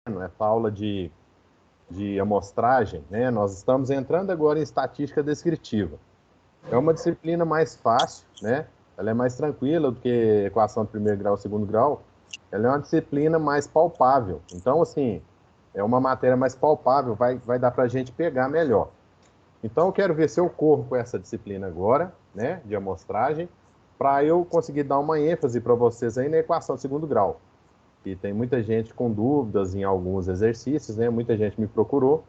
essa aula de amostragem, né? Nós estamos entrando agora em estatística descritiva. É uma disciplina mais fácil, né? Ela é mais tranquila do que equação de primeiro grau, segundo grau. Ela é uma disciplina mais palpável. Então, assim, é uma matéria mais palpável, vai dar para a gente pegar melhor. Então, eu quero ver se eu corro com essa disciplina agora, né, de amostragem, para eu conseguir dar uma ênfase para vocês aí na equação de segundo grau. E tem muita gente com dúvidas em alguns exercícios, né? Muita gente me procurou.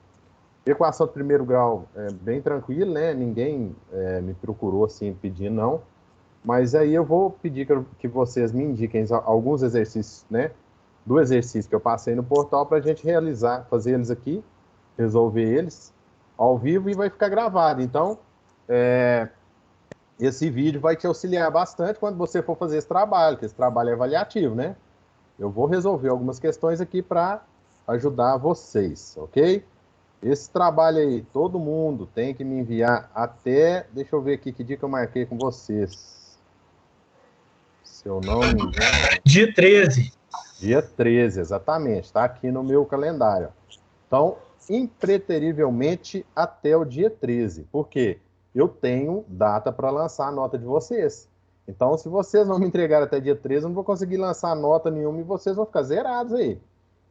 Equação de primeiro grau é bem tranquilo, né? Ninguém me procurou assim pedindo, não. Mas aí eu vou pedir que vocês me indiquem alguns exercícios, né? Do exercício que eu passei no portal para a gente realizar, fazer eles aqui, resolver eles ao vivo e vai ficar gravado. Então, esse vídeo vai te auxiliar bastante quando você for fazer esse trabalho, que esse trabalho é avaliativo, né? Eu vou resolver algumas questões aqui para ajudar vocês, ok? Esse trabalho aí, todo mundo tem que me enviar até. Deixa eu ver aqui que dia que eu marquei com vocês. Se eu não me engano. Dia 13. Dia 13, exatamente. Está aqui no meu calendário. Então, impreterivelmente até o dia 13. Por quê? Eu tenho data para lançar a nota de vocês. Então, se vocês não me entregarem até dia 13, eu não vou conseguir lançar nota nenhuma e vocês vão ficar zerados aí.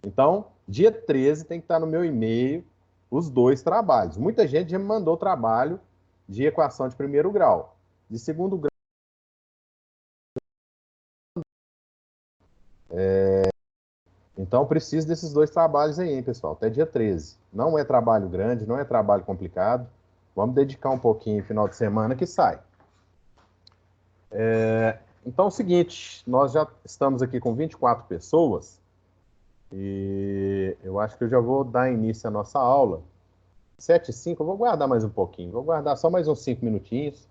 Então, dia 13 tem que estar no meu e-mail os dois trabalhos. Muita gente já me mandou trabalho de equação de primeiro grau. De segundo grau, então preciso desses dois trabalhos aí, hein, pessoal, até dia 13. Não é trabalho grande, não é trabalho complicado. Vamos dedicar um pouquinho no final de semana que sai. Então é o seguinte, nós já estamos aqui com 24 pessoas e eu acho que eu já vou dar início à nossa aula. 7 e 5, eu vou guardar mais um pouquinho, vou guardar só mais uns 5 minutinhos.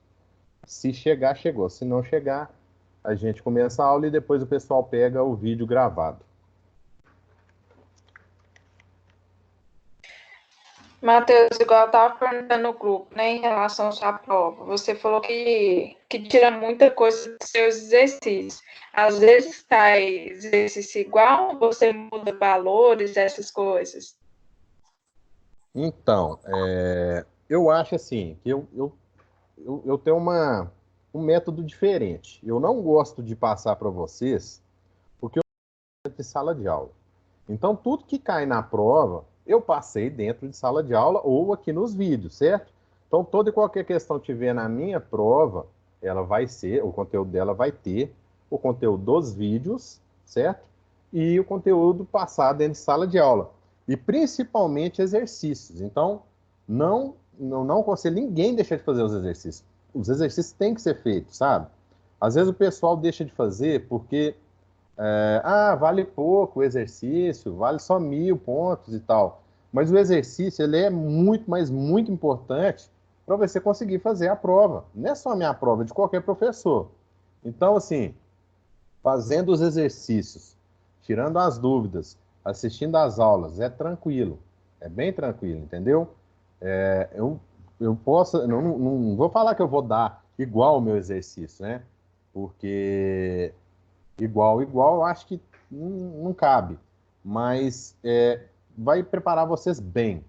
Se chegar, chegou. Se não chegar, a gente começa a aula e depois o pessoal pega o vídeo gravado. Matheus, igual eu estava perguntando no grupo, né, em relação à sua prova, você falou que tira muita coisa dos seus exercícios. Às vezes cai exercício igual, você muda valores, essas coisas. Então, eu acho assim, que eu tenho um método diferente. Eu não gosto de passar para vocês, porque eu dentro de sala de aula. Então, tudo que cai na prova, eu passei dentro de sala de aula ou aqui nos vídeos, certo? Então, toda e qualquer questão que tiver na minha prova, ela vai ser, o conteúdo dela vai ter o conteúdo dos vídeos, certo? E o conteúdo passado dentro de sala de aula. E principalmente exercícios. Então, não aconselho ninguém deixar de fazer os exercícios. Os exercícios têm que ser feitos, sabe? Às vezes o pessoal deixa de fazer porque vale pouco o exercício, vale só 1.000 pontos e tal. Mas o exercício, ele é muito, mas muito importante para você conseguir fazer a prova. Não é só a minha prova, é de qualquer professor. Então, assim, fazendo os exercícios, tirando as dúvidas, assistindo às aulas, é tranquilo. É bem tranquilo, entendeu? Eu posso, não vou falar que eu vou dar igual o meu exercício, né? Porque igual, eu acho que não cabe. Mas vai preparar vocês bem.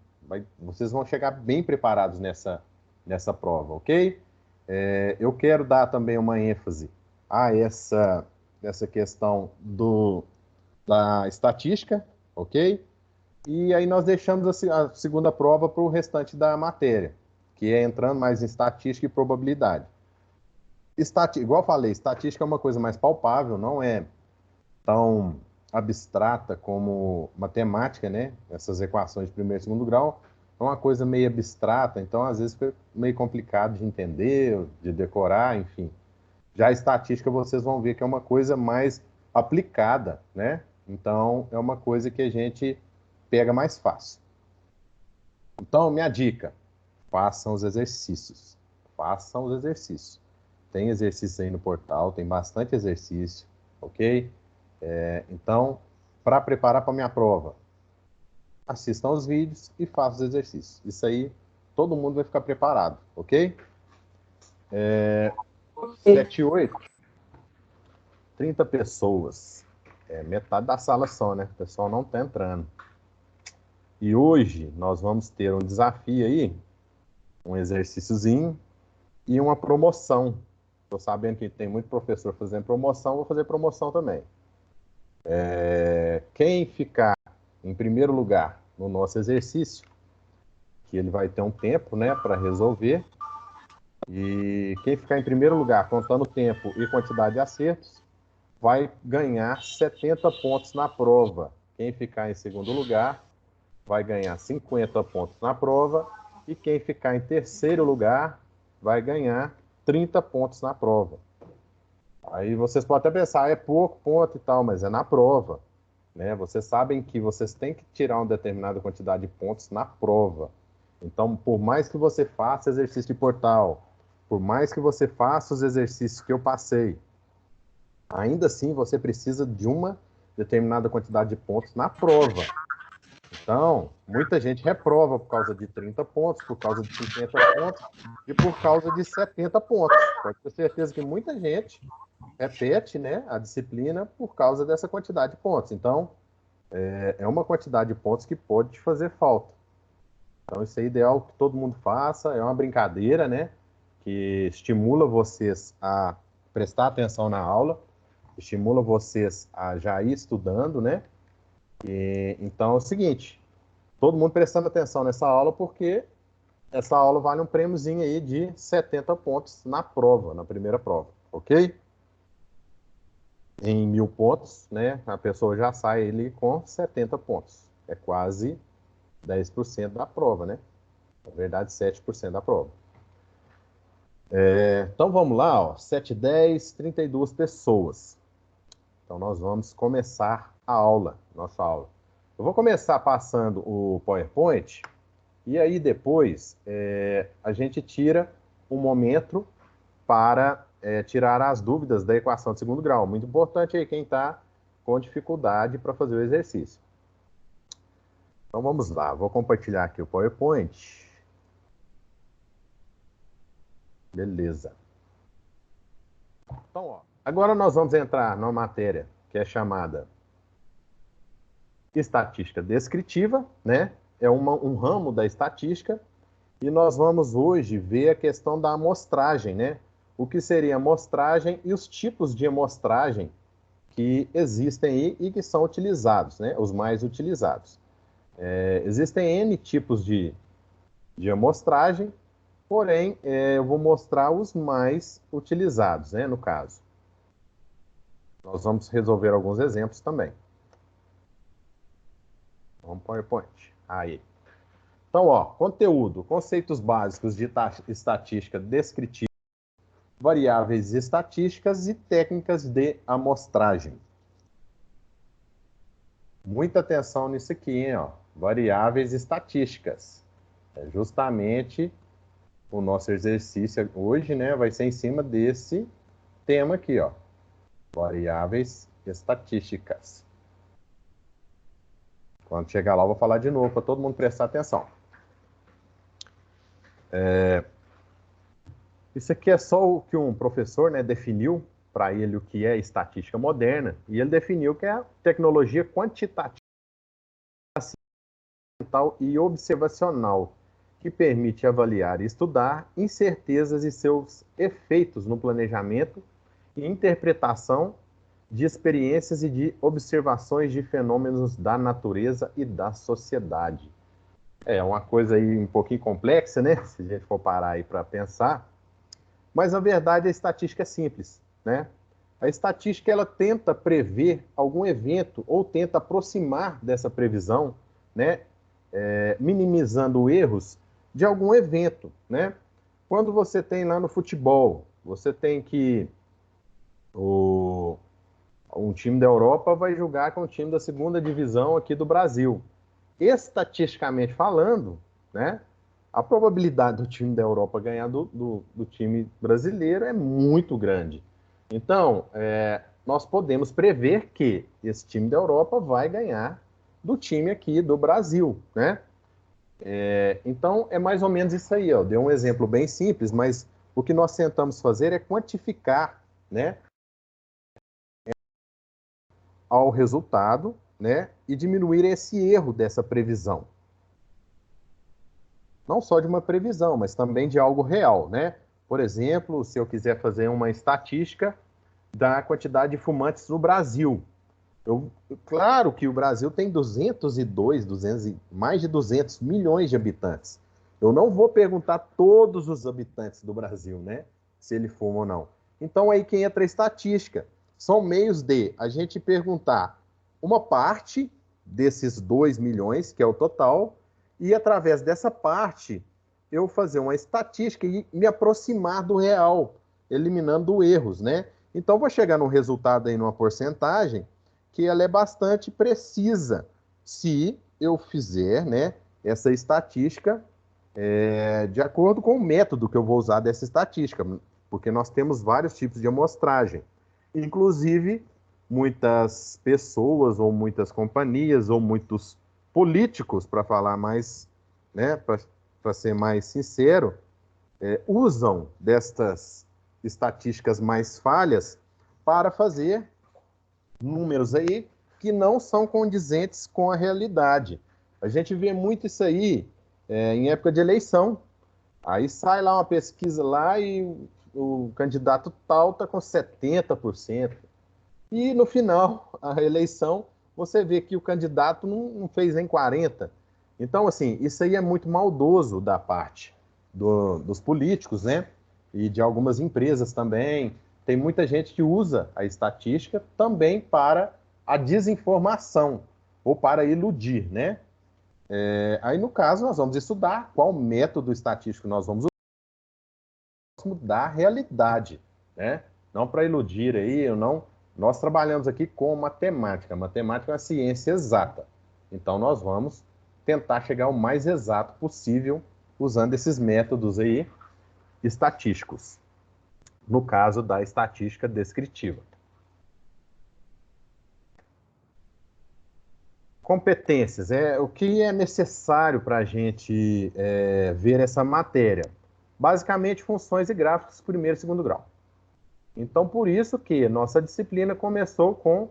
Vocês vão chegar bem preparados nessa prova, ok? Eu quero dar também uma ênfase a essa questão da estatística, ok? E aí nós deixamos a segunda prova para o restante da matéria, que é entrando mais em estatística e probabilidade. Igual eu falei, estatística é uma coisa mais palpável, não é tão abstrata como matemática, né? Essas equações de primeiro e segundo grau é uma coisa meio abstrata, então às vezes fica meio complicado de entender, de decorar, enfim. Já a estatística vocês vão ver que é uma coisa mais aplicada, né? Então é uma coisa que a gente pega mais fácil. Então, minha dica, façam os exercícios. Façam os exercícios. Tem exercício aí no portal, tem bastante exercício, ok? Então, para preparar para a minha prova, assistam os vídeos e façam os exercícios. Isso aí, todo mundo vai ficar preparado, ok? 7 e 8, 30 pessoas. Metade da sala só, né? O pessoal não está entrando. E hoje nós vamos ter um desafio aí, um exercíciozinho e uma promoção. Estou sabendo que tem muito professor fazendo promoção, vou fazer promoção também. Quem ficar em primeiro lugar no nosso exercício, que ele vai ter um tempo, né, para resolver, e quem ficar em primeiro lugar, contando tempo e quantidade de acertos, vai ganhar 70 pontos na prova. Quem ficar em segundo lugar vai ganhar 50 pontos na prova e quem ficar em terceiro lugar vai ganhar 30 pontos na prova. Aí vocês podem até pensar, é pouco ponto e tal, mas é na prova, né? Vocês sabem que vocês têm que tirar uma determinada quantidade de pontos na prova. Então, por mais que você faça exercício de portal, por mais que você faça os exercícios que eu passei, ainda assim você precisa de uma determinada quantidade de pontos na prova. Então, muita gente reprova por causa de 30 pontos, por causa de 50 pontos e por causa de 70 pontos. Pode ter certeza que muita gente repete, né, a disciplina por causa dessa quantidade de pontos. Então, é uma quantidade de pontos que pode te fazer falta. Então, isso é ideal que todo mundo faça, é uma brincadeira, né, que estimula vocês a prestar atenção na aula, estimula vocês a já ir estudando, né? Então, é o seguinte, todo mundo prestando atenção nessa aula, porque essa aula vale um prêmiozinho aí de 70 pontos na prova, na primeira prova, ok? Em 1.000 pontos, né, a pessoa já sai ali com 70 pontos. É quase 10% da prova, né? Na verdade, 7% da prova. Então, vamos lá, ó, 7, 10, 32 pessoas. Então, nós vamos começar a aula, nossa aula. Eu vou começar passando o PowerPoint. E aí depois a gente tira um momento para tirar as dúvidas da equação de segundo grau. Muito importante aí quem está com dificuldade para fazer o exercício. Então vamos lá, vou compartilhar aqui o PowerPoint. Beleza. Então, ó, agora nós vamos entrar numa matéria que é chamada estatística descritiva, né? É um ramo da estatística. E nós vamos hoje ver a questão da amostragem, né? O que seria amostragem e os tipos de amostragem que existem aí e que são utilizados, né? Os mais utilizados. Existem N tipos de amostragem, porém, eu vou mostrar os mais utilizados, né? No caso. Nós vamos resolver alguns exemplos também. Vamos para o PowerPoint. Aí. Então, ó, conteúdo, conceitos básicos de estatística descritiva, variáveis estatísticas e técnicas de amostragem. Muita atenção nisso aqui, hein, ó. Variáveis estatísticas. É justamente o nosso exercício hoje, né, vai ser em cima desse tema aqui, ó. Variáveis estatísticas. Quando chegar lá, eu vou falar de novo para todo mundo prestar atenção. Isso aqui é só o que um professor, né, definiu para ele o que é estatística moderna, e ele definiu que é a tecnologia quantitativa e observacional, que permite avaliar e estudar incertezas e seus efeitos no planejamento e interpretação de experiências e de observações de fenômenos da natureza e da sociedade. É uma coisa aí um pouquinho complexa, né? Se a gente for parar aí para pensar. Mas, na verdade, a estatística é simples, né? A estatística, ela tenta prever algum evento ou tenta aproximar dessa previsão, né? Minimizando erros de algum evento, né? Quando você tem lá no futebol, você tem que um time da Europa vai jogar com um time da segunda divisão aqui do Brasil. Estatisticamente falando, né? A probabilidade do time da Europa ganhar do time brasileiro é muito grande. Então, nós podemos prever que esse time da Europa vai ganhar do time aqui do Brasil, né? Então, é mais ou menos isso aí, ó. Deu um exemplo bem simples, mas o que nós tentamos fazer é quantificar, né, ao resultado, né, e diminuir esse erro dessa previsão. não só de uma previsão, mas também de algo real, né? Por exemplo, se eu quiser fazer uma estatística da quantidade de fumantes no Brasil. Claro que o Brasil tem 202, mais de 200 milhões de habitantes. Eu não vou perguntar todos os habitantes do Brasil, né? Se ele fuma ou não. Então aí quem entra a estatística. São meios de a gente perguntar uma parte desses 2 milhões, que é o total, e através dessa parte eu fazer uma estatística e me aproximar do real, eliminando erros, né? Então vou chegar num resultado aí numa porcentagem que ela é bastante precisa se eu fizer, né, essa estatística de acordo com o método que eu vou usar dessa estatística, porque nós temos vários tipos de amostragem. Inclusive, muitas pessoas, ou muitas companhias, ou muitos políticos, para falar mais, né, para ser mais sincero, usam destas estatísticas mais falhas para fazer números aí que não são condizentes com a realidade. A gente vê muito isso aí em época de eleição. Aí sai lá uma pesquisa lá e o candidato tal está com 70%. E no final, a eleição, você vê que o candidato não fez nem 40%. Então, assim, isso aí é muito maldoso da parte dos políticos, né? E de algumas empresas também. Tem muita gente que usa a estatística também para a desinformação ou para iludir, né? Aí, no caso, nós vamos estudar qual método estatístico nós vamos usar da realidade, né? Não para iludir aí, não. Nós trabalhamos aqui com matemática. Matemática é uma ciência exata. Então, nós vamos tentar chegar o mais exato possível usando esses métodos aí estatísticos. No caso da estatística descritiva. Competências, o que é necessário para a gente ver essa matéria? Basicamente, funções e gráficos, primeiro e segundo grau. Então, por isso que nossa disciplina começou com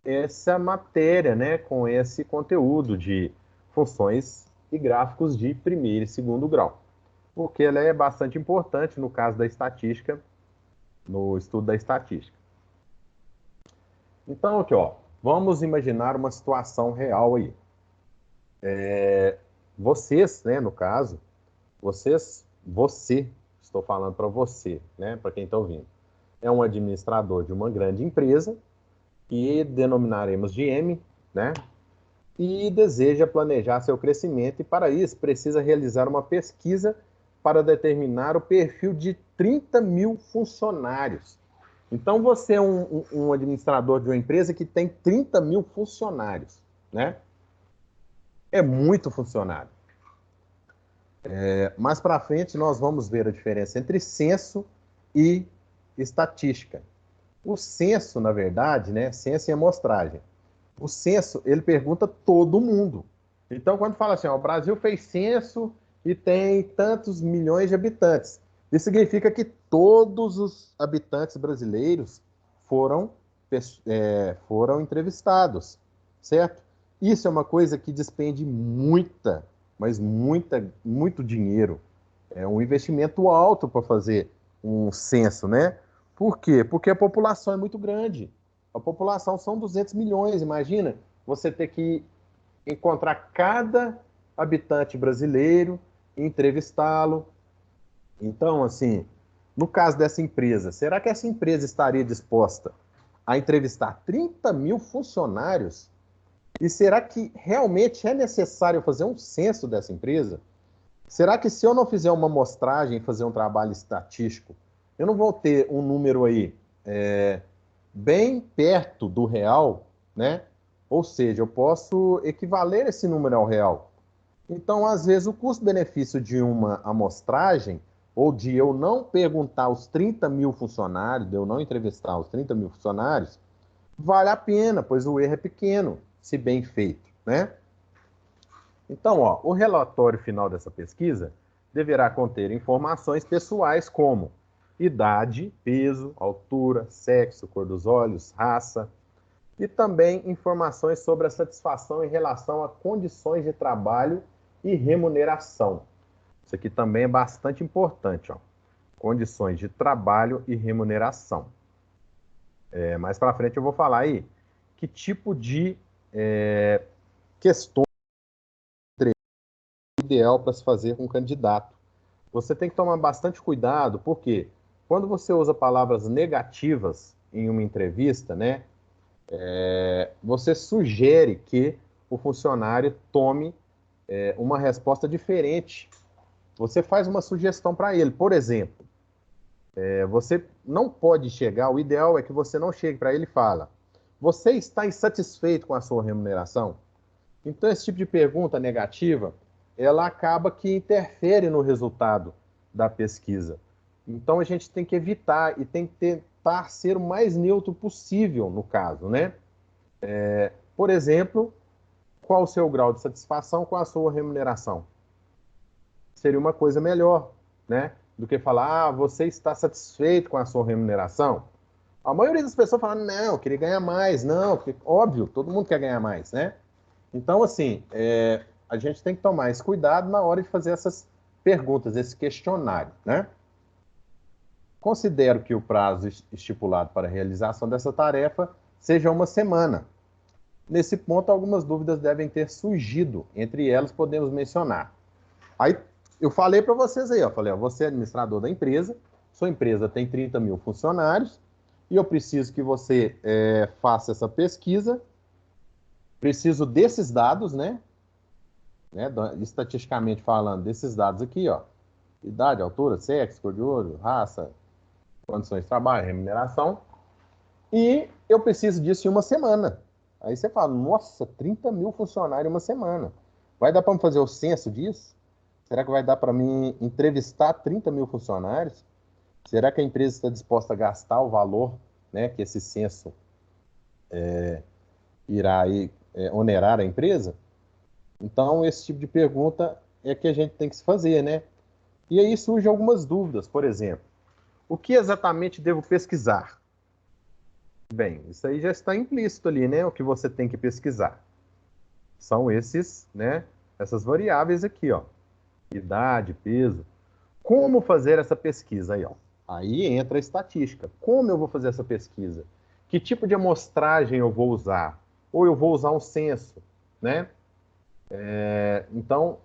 essa matéria, né, com esse conteúdo de funções e gráficos de primeiro e segundo grau, porque ela é bastante importante no caso da estatística, no estudo da estatística. Então, aqui, ó, vamos imaginar uma situação real aí. Vocês, né, no caso, estou falando para você, né, para quem está ouvindo, é um administrador de uma grande empresa, que denominaremos de M, né, e deseja planejar seu crescimento, e para isso precisa realizar uma pesquisa para determinar o perfil de 30 mil funcionários. Então, você é um administrador de uma empresa que tem 30 mil funcionários, né? É muito funcionário. Mais para frente, nós vamos ver a diferença entre censo e estatística. O censo, na verdade, né? Censo e amostragem. O censo, ele pergunta todo mundo. Então, quando fala assim, ó, o Brasil fez censo e tem tantos milhões de habitantes, isso significa que todos os habitantes brasileiros foram, foram entrevistados, certo? Isso é uma coisa que despende muito dinheiro. É um investimento alto para fazer um censo, né? Por quê? Porque a população é muito grande. A população são 200 milhões. Imagina você ter que encontrar cada habitante brasileiro, entrevistá-lo. Então, assim, no caso dessa empresa, será que essa empresa estaria disposta a entrevistar 30 mil funcionários? E será que realmente é necessário fazer um censo dessa empresa? Será que se eu não fizer uma amostragem, fazer um trabalho estatístico, eu não vou ter um número aí bem perto do real, né? Ou seja, eu posso equivaler esse número ao real. Então, às vezes, o custo-benefício de uma amostragem, ou de eu não perguntar aos 30 mil funcionários, de eu não entrevistar os 30 mil funcionários, vale a pena, pois o erro é pequeno, se bem feito, né? Então, ó, o relatório final dessa pesquisa deverá conter informações pessoais como idade, peso, altura, sexo, cor dos olhos, raça, e também informações sobre a satisfação em relação a condições de trabalho e remuneração. Isso aqui também é bastante importante, ó. Condições de trabalho e remuneração. Mais para frente eu vou falar aí que tipo de questões ideal para se fazer com um candidato. Você tem que tomar bastante cuidado, porque quando você usa palavras negativas em uma entrevista, né, você sugere que o funcionário tome uma resposta diferente. Você faz uma sugestão para ele. Por exemplo, você não pode chegar, o ideal é que você não chegue para ele e fala: você está insatisfeito com a sua remuneração? Então, esse tipo de pergunta negativa, ela acaba que interfere no resultado da pesquisa. Então, a gente tem que evitar e tem que tentar ser o mais neutro possível no caso, né? Por exemplo, qual o seu grau de satisfação com a sua remuneração? Seria uma coisa melhor, né? Do que falar, você está satisfeito com a sua remuneração? A maioria das pessoas fala, não, eu queria ganhar mais. Não, porque, óbvio, todo mundo quer ganhar mais, né? Então, assim, a gente tem que tomar esse cuidado na hora de fazer essas perguntas, esse questionário, né? Considero que o prazo estipulado para a realização dessa tarefa seja uma semana. Nesse ponto, algumas dúvidas devem ter surgido. Entre elas, podemos mencionar. Aí, eu falei para vocês aí, ó, falei, ó, você é administrador da empresa, sua empresa tem 30 mil funcionários, e eu preciso que você faça essa pesquisa, preciso desses dados, né? Estatisticamente falando, desses dados aqui, ó, idade, altura, sexo, cor de olho, raça, condições de trabalho, remuneração, e eu preciso disso em uma semana. Aí você fala, nossa, 30 mil funcionários em uma semana. Vai dar para me fazer o censo disso? Será que vai dar para mim entrevistar 30 mil funcionários? Será que a empresa está disposta a gastar o valor, né, que esse censo irá aí, onerar a empresa? Então, esse tipo de pergunta é que a gente tem que se fazer, né? E aí surgem algumas dúvidas, por exemplo, o que exatamente devo pesquisar? Bem, isso aí já está implícito ali, né? O que você tem que pesquisar. São esses, né? Essas variáveis aqui, ó. Idade, peso. Como fazer essa pesquisa aí, ó? Aí entra a estatística. Como eu vou fazer essa pesquisa? Que tipo de amostragem eu vou usar? Ou eu vou usar um censo, né? Então,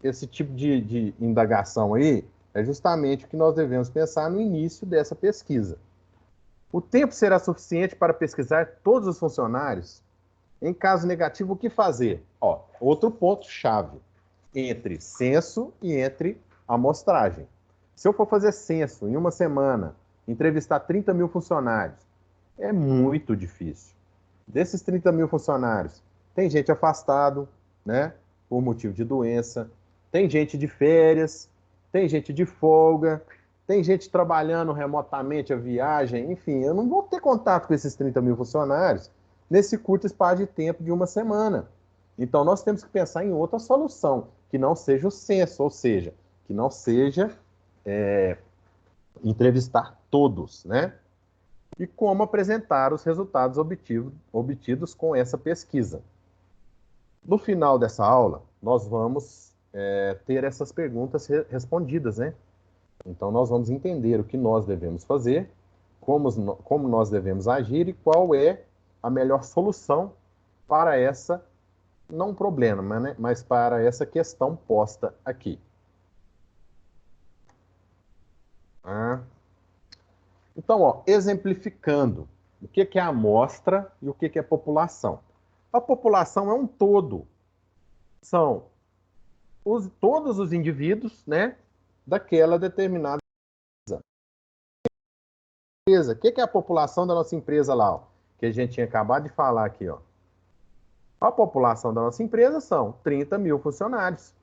esse tipo de indagação aí é justamente o que nós devemos pensar no início dessa pesquisa. O tempo será suficiente para pesquisar todos os funcionários? Em caso negativo, o que fazer? Ó, outro ponto-chave entre censo e entre amostragem. Se eu for fazer censo em uma semana, entrevistar 30 mil funcionários, é muito difícil. Desses 30 mil funcionários, tem gente afastado, né, por motivo de doença, tem gente de férias, tem gente de folga, tem gente trabalhando remotamente a viagem, enfim, eu não vou ter contato com esses 30 mil funcionários nesse curto espaço de tempo de uma semana. Então, nós temos que pensar em outra solução, que não seja o censo, ou seja, que não seja entrevistar todos, né? E como apresentar os resultados obtidos com essa pesquisa. No final dessa aula, nós vamos ter essas perguntas respondidas, né? Então, nós vamos entender o que nós devemos fazer, como nós devemos agir e qual é a melhor solução para essa, não um problema, né? Mas para essa questão posta aqui. Ah. Então, ó, exemplificando, o que é a amostra e o que é população? A população é um todo, são todos os indivíduos, né, daquela determinada empresa. O que é a população da nossa empresa lá, ó, que a gente tinha acabado de falar aqui, ó. A população da nossa empresa são 30 mil funcionários.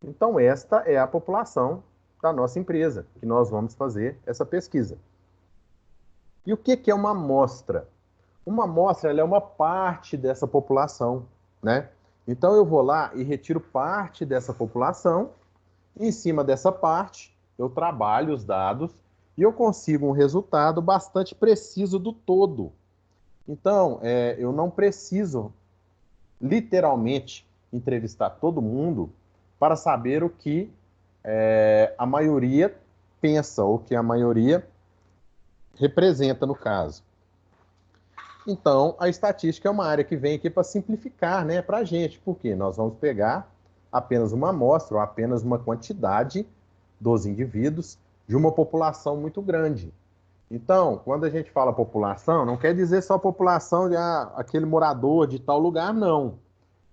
Então, esta é a população da nossa empresa, que nós vamos fazer essa pesquisa. E o que é uma amostra? Uma amostra ela é uma parte dessa população, né? Então eu vou lá e retiro parte dessa população, e em cima dessa parte eu trabalho os dados e eu consigo um resultado bastante preciso do todo. Então, eu não preciso literalmente entrevistar todo mundo para saber o que a maioria pensa, ou que a maioria representa no caso. Então, a estatística é uma área que vem aqui para simplificar, né, para a gente, porque nós vamos pegar apenas uma amostra, ou apenas uma quantidade dos indivíduos de uma população muito grande. Então, quando a gente fala população, não quer dizer só população de aquele morador de tal lugar, não.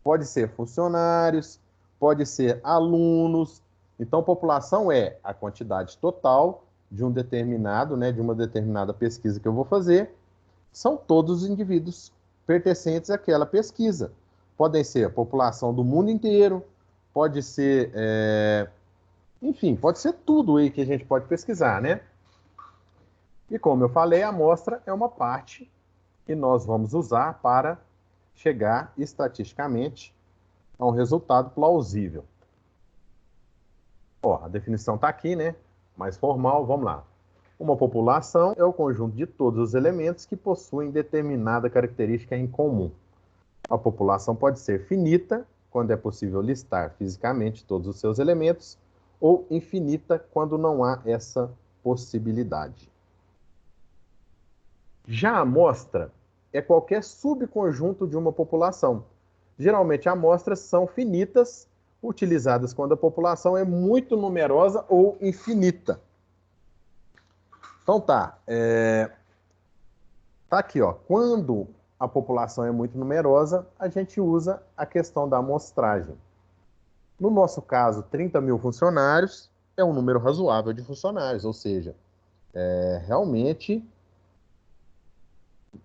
Pode ser funcionários, pode ser alunos. Então, população é a quantidade total de um determinado, né, de uma determinada pesquisa que eu vou fazer. São todos os indivíduos pertencentes àquela pesquisa. Podem ser a população do mundo inteiro, pode ser, enfim, pode ser tudo aí que a gente pode pesquisar, né? E como eu falei, a amostra é uma parte que nós vamos usar para chegar estatisticamente a um resultado plausível. Ó, a definição está aqui, né? Mais formal, vamos lá. Uma população é o conjunto de todos os elementos que possuem determinada característica em comum. A população pode ser finita, quando é possível listar fisicamente todos os seus elementos, ou infinita, quando não há essa possibilidade. Já a amostra é qualquer subconjunto de uma população. Geralmente, amostras são finitas, utilizadas quando a população é muito numerosa ou infinita. Então tá, tá aqui, ó. Quando a população é muito numerosa, a gente usa a questão da amostragem. No nosso caso, 30 mil funcionários é um número razoável de funcionários, ou seja, realmente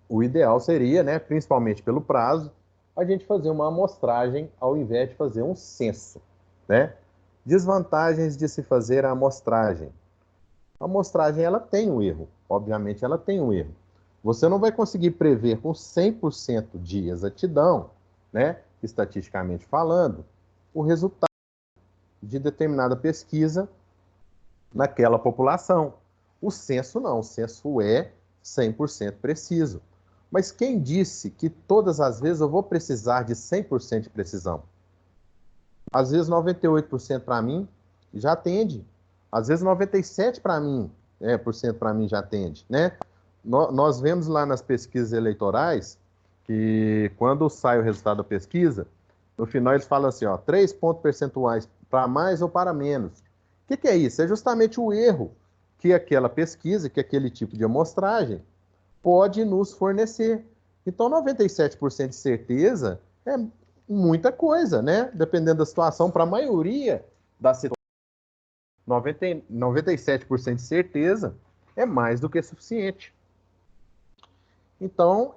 o ideal seria, né, principalmente pelo prazo, a gente fazer uma amostragem ao invés de fazer um censo, né? Desvantagens de se fazer a amostragem. A amostragem, ela tem um erro. Obviamente, ela tem um erro. Você não vai conseguir prever com 100% de exatidão, né, estatisticamente falando, o resultado de determinada pesquisa naquela população. O censo não. O censo é 100% preciso. Mas quem disse que todas as vezes eu vou precisar de 100% de precisão? Às vezes 98% para mim já atende. Às vezes 97% para mim, para mim já atende, né? Nós vemos lá nas pesquisas eleitorais que quando sai o resultado da pesquisa, no final eles falam assim, ó, 3 pontos percentuais para mais ou para menos. O que é isso? É justamente o erro que aquela pesquisa, que aquele tipo de amostragem pode nos fornecer. Então, 97% de certeza é muita coisa, né? Dependendo da situação, para a maioria das situações, 97% de certeza é mais do que suficiente. Então,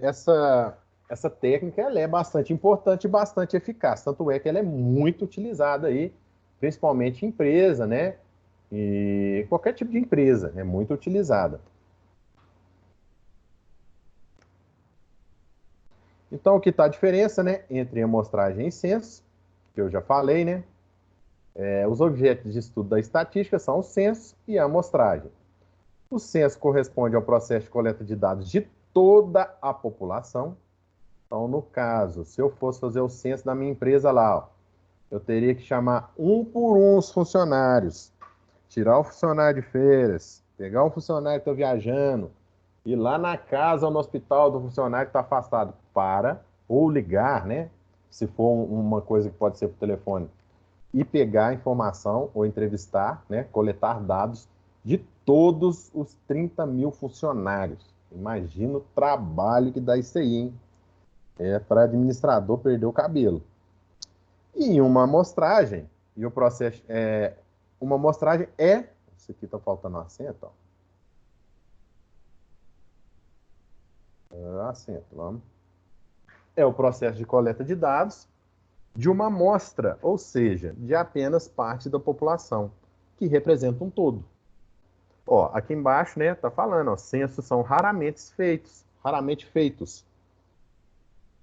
essa técnica ela é bastante importante e bastante eficaz. Tanto é que ela é muito utilizada aí, principalmente em empresa, né? E qualquer tipo de empresa é muito utilizada. Então, o que está a diferença, né, entre amostragem e censo, que eu já falei, né? Os objetos de estudo da estatística são o censo e a amostragem. O censo corresponde ao processo de coleta de dados de toda a população. Então, no caso, se eu fosse fazer o censo da minha empresa lá, ó, eu teria que chamar um por um os funcionários, tirar o funcionário de férias, pegar um funcionário que está viajando, ir lá na casa ou no hospital do funcionário que está afastado ou ligar, né? Se for uma coisa que pode ser por telefone, e pegar a informação ou entrevistar, né? Coletar dados de todos os 30 mil funcionários. Imagina o trabalho que dá isso aí, hein? Para administrador perder o cabelo. E uma amostragem, e o processo uma amostragem isso aqui está faltando um acento, ó. Acento, vamos. É o processo de coleta de dados de uma amostra, ou seja, de apenas parte da população, que representa um todo. Ó, aqui embaixo, né, tá falando, ó, censos são raramente feitos,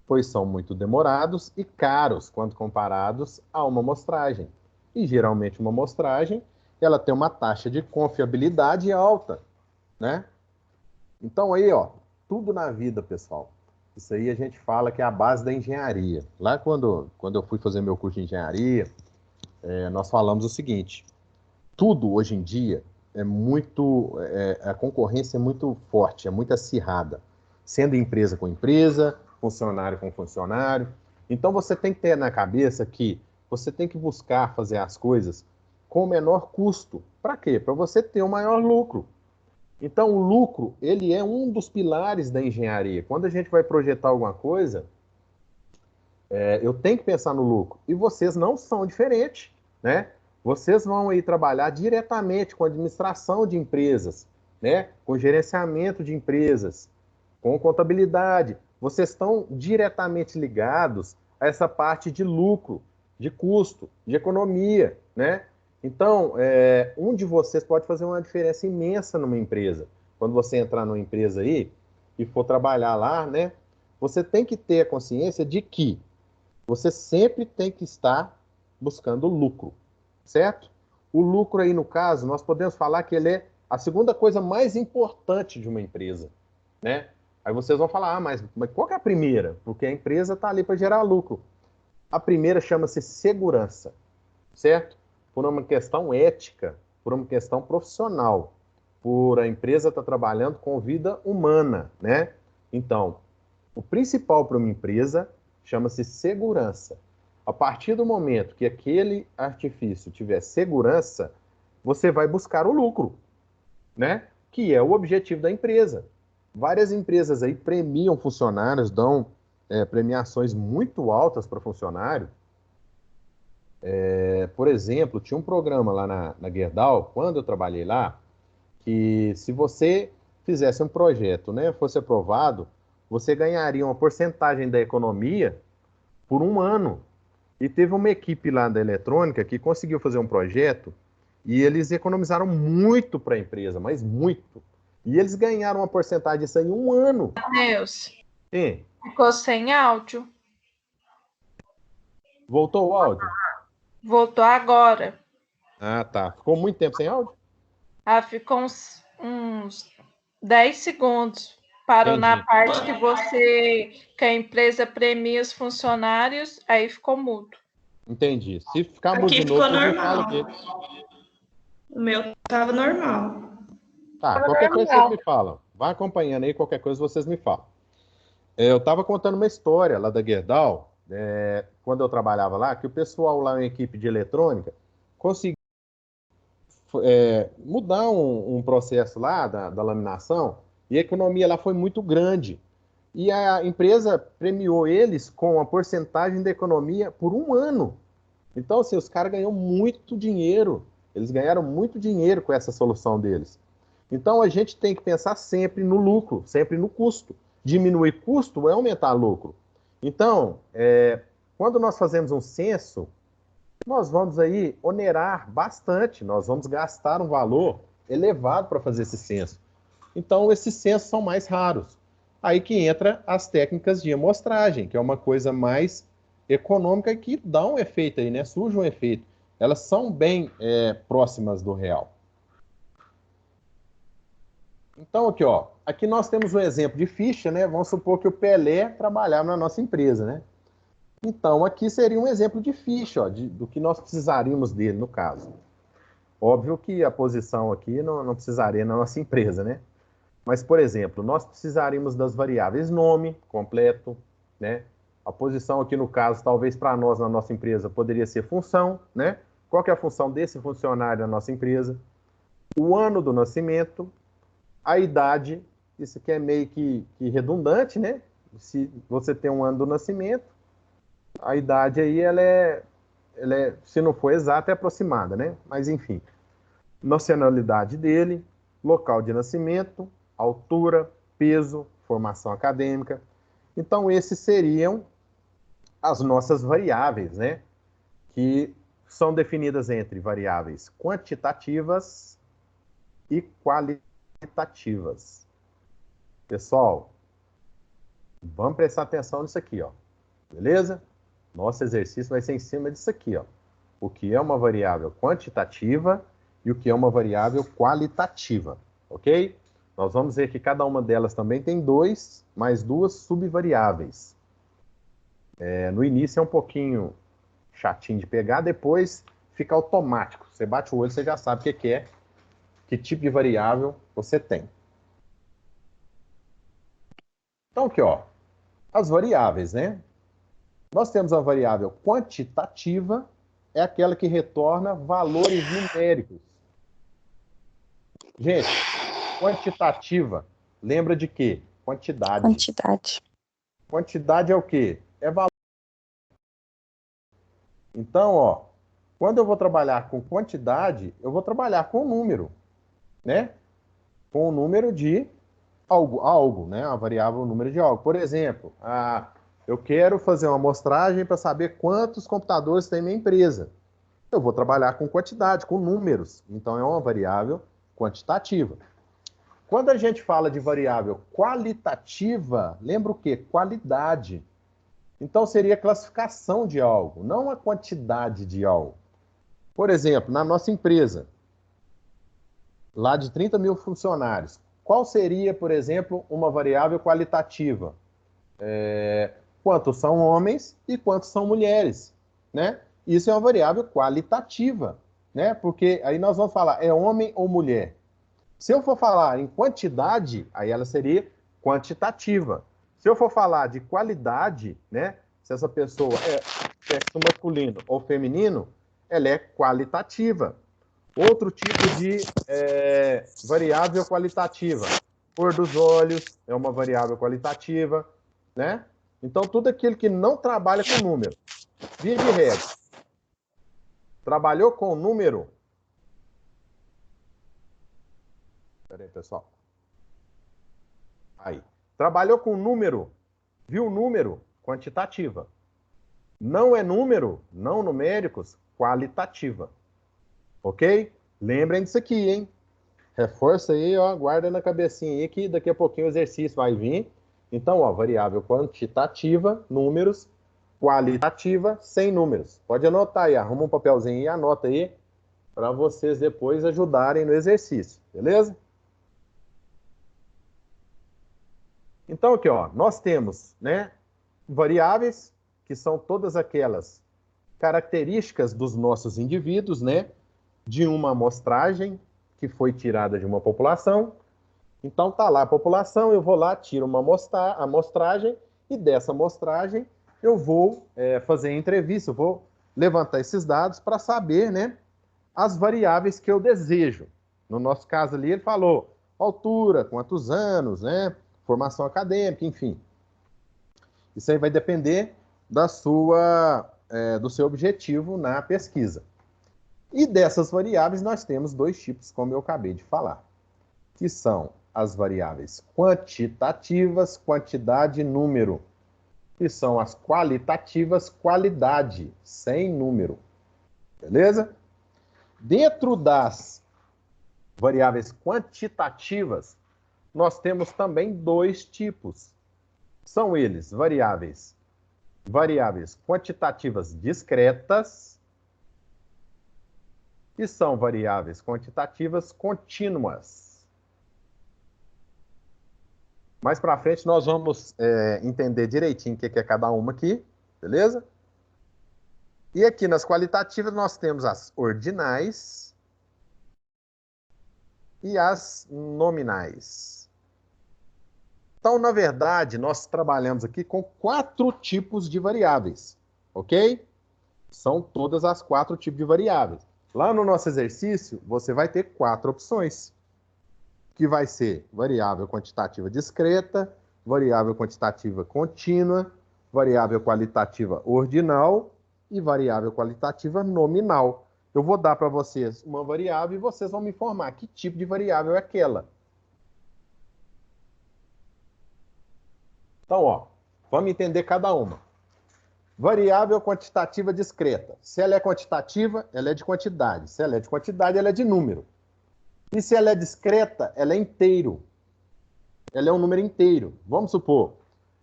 pois são muito demorados e caros quando comparados a uma amostragem. E geralmente uma amostragem, ela tem uma taxa de confiabilidade alta, né? Então aí, ó, tudo na vida, pessoal. Isso aí a gente fala que é a base da engenharia. Lá quando eu fui fazer meu curso de engenharia, nós falamos o seguinte: tudo hoje em dia é muito, a concorrência é muito forte, é muito acirrada, sendo empresa com empresa, funcionário com funcionário. Então você tem que ter na cabeça que você tem que buscar fazer as coisas com o menor custo. Para quê? Para você ter o maior lucro. Então o lucro, ele é um dos pilares da engenharia. Quando a gente vai projetar alguma coisa, eu tenho que pensar no lucro. E vocês não são diferentes, né? Vocês vão aí trabalhar diretamente com administração de empresas, né? Com gerenciamento de empresas, com contabilidade. Vocês estão diretamente ligados a essa parte de lucro, de custo, de economia, né? Então, um de vocês pode fazer uma diferença imensa numa empresa. Quando você entrar numa empresa aí e for trabalhar lá, né? Você tem que ter a consciência de que você sempre tem que estar buscando lucro, certo? O lucro aí, no caso, nós podemos falar que ele é a segunda coisa mais importante de uma empresa, né? Aí vocês vão falar, mas qual que é a primeira? Porque a empresa está ali para gerar lucro. A primeira chama-se segurança, certo? Por uma questão ética, por uma questão profissional, por a empresa estar trabalhando com vida humana, né? Então, o principal para uma empresa chama-se segurança. A partir do momento que aquele artifício tiver segurança, você vai buscar o lucro, né? Que é o objetivo da empresa. Várias empresas aí premiam funcionários, dão premiações muito altas para funcionário. Por exemplo, tinha um programa lá na Gerdau, quando eu trabalhei lá, que se você fizesse um projeto, né, fosse aprovado, você ganharia uma porcentagem da economia por um ano. E teve uma equipe lá da eletrônica que conseguiu fazer um projeto e eles economizaram muito para a empresa, mas muito. E eles ganharam uma porcentagem disso aí em um ano. Deus, Sim. ficou sem áudio. Voltou o áudio? Voltou agora. Ah, tá. Ficou muito tempo sem áudio? Ficou uns 10 segundos. Parou na Entendi. parte que a empresa premia os funcionários, aí ficou mudo. Entendi. Se ficar mudo Aqui de novo, ficou vocês me falam normal. aqui. O meu tava normal. Tá, qualquer coisa vocês me falam. Vai acompanhando aí, qualquer coisa vocês me falam. Eu estava contando uma história lá da Gerdau, quando eu trabalhava lá, que o pessoal lá, em equipe de eletrônica, conseguiu mudar um processo lá da laminação e a economia lá foi muito grande. E a empresa premiou eles com a porcentagem da economia por um ano. Então, assim, os caras ganham muito dinheiro. Eles ganharam muito dinheiro com essa solução deles. Então, a gente tem que pensar sempre no lucro, sempre no custo. Diminuir custo é aumentar lucro. Então, quando nós fazemos um censo, nós vamos aí onerar bastante, nós vamos gastar um valor elevado para fazer esse censo. Então, esses censos são mais raros. Aí que entra as técnicas de amostragem, que é uma coisa mais econômica e que dá um efeito aí, né? Surge um efeito. Elas são bem próximas do real. Então, aqui, ó, aqui nós temos um exemplo de ficha, né? Vamos supor que o Pelé trabalhava na nossa empresa, né? Então, aqui seria um exemplo de ficha, ó, do que nós precisaríamos dele, no caso. Óbvio que a posição aqui não precisaria na nossa empresa, né? Mas, por exemplo, nós precisaríamos das variáveis nome completo, né? A posição aqui, no caso, talvez para nós, na nossa empresa, poderia ser função, né? Qual que é a função desse funcionário na nossa empresa? O ano do nascimento, a idade, isso aqui é meio que redundante, né? Se você tem um ano do nascimento, a idade aí, ela é, se não for exata, é aproximada, né? Mas, enfim. Nacionalidade dele, local de nascimento, altura, peso, formação acadêmica. Então, esses seriam as nossas variáveis, né? Que são definidas entre variáveis quantitativas e qualitativas. Pessoal, vamos prestar atenção nisso aqui, ó. Beleza? Nosso exercício vai ser em cima disso aqui, ó. O que é uma variável quantitativa e o que é uma variável qualitativa, ok? Nós vamos ver que cada uma delas também tem mais duas subvariáveis. No início é um pouquinho chatinho de pegar, depois fica automático. Você bate o olho, você já sabe o que é, que tipo de variável você tem. Então, aqui, ó, as variáveis, né? Nós temos a variável quantitativa, é aquela que retorna valores numéricos. Gente, quantitativa, lembra de quê? Quantidade. Quantidade. Quantidade é o quê? É valor. Então, ó, quando eu vou trabalhar com quantidade, eu vou trabalhar com número, né? Com o número de algo, né? A variável número de algo. Por exemplo, eu quero fazer uma amostragem para saber quantos computadores tem minha empresa. Eu vou trabalhar com quantidade, com números. Então, é uma variável quantitativa. Quando a gente fala de variável qualitativa, lembra o quê? Qualidade. Então, seria a classificação de algo, não a quantidade de algo. Por exemplo, na nossa empresa, lá de 30 mil funcionários, qual seria, por exemplo, uma variável qualitativa? Quantos são homens e quantos são mulheres, né? Isso é uma variável qualitativa, né? Porque aí nós vamos falar, é homem ou mulher? Se eu for falar em quantidade, aí ela seria quantitativa. Se eu for falar de qualidade, né? Se essa pessoa é sexo masculino ou feminino, ela é qualitativa. Outro tipo de variável qualitativa. Cor dos olhos é uma variável qualitativa, né? Então, tudo aquilo que não trabalha com número. Via de regra. Trabalhou com número? Espera aí, pessoal. Aí. Trabalhou com número? Viu número? Quantitativa. Não é número, não numéricos, qualitativa. Ok? Lembrem disso aqui, hein? Reforça aí, ó, guarda na cabecinha aí que daqui a pouquinho o exercício vai vir. Então, ó, variável quantitativa, números, qualitativa, sem números. Pode anotar aí, arruma um papelzinho e anota aí para vocês depois ajudarem no exercício, beleza? Então, aqui, ó, nós temos, né, variáveis, que são todas aquelas características dos nossos indivíduos, né, de uma amostragem que foi tirada de uma população. Então, tá lá a população, eu vou lá, tiro uma amostragem, e dessa amostragem eu vou fazer entrevista, eu vou levantar esses dados para saber, né, as variáveis que eu desejo. No nosso caso ali, ele falou altura, quantos anos, né, formação acadêmica, enfim. Isso aí vai depender da do seu objetivo na pesquisa. E dessas variáveis nós temos dois tipos, como eu acabei de falar, que são as variáveis quantitativas, quantidade e número, e são as qualitativas, qualidade, sem número. Beleza? Dentro das variáveis quantitativas, nós temos também dois tipos. São eles variáveis quantitativas discretas e são variáveis quantitativas contínuas. Mais para frente nós vamos entender direitinho o que é cada uma aqui, beleza? E aqui nas qualitativas nós temos as ordinais e as nominais. Então, na verdade, nós trabalhamos aqui com 4 tipos de variáveis, ok? São todas as 4 tipos de variáveis. Lá no nosso exercício, você vai ter 4 opções, que vai ser variável quantitativa discreta, variável quantitativa contínua, variável qualitativa ordinal e variável qualitativa nominal. Eu vou dar para vocês uma variável e vocês vão me informar que tipo de variável é aquela. Então, ó, vamos entender cada uma. Variável quantitativa discreta. Se ela é quantitativa, ela é de quantidade. Se ela é de quantidade, ela é de número. E se ela é discreta, ela é inteiro. Ela é um número inteiro. Vamos supor,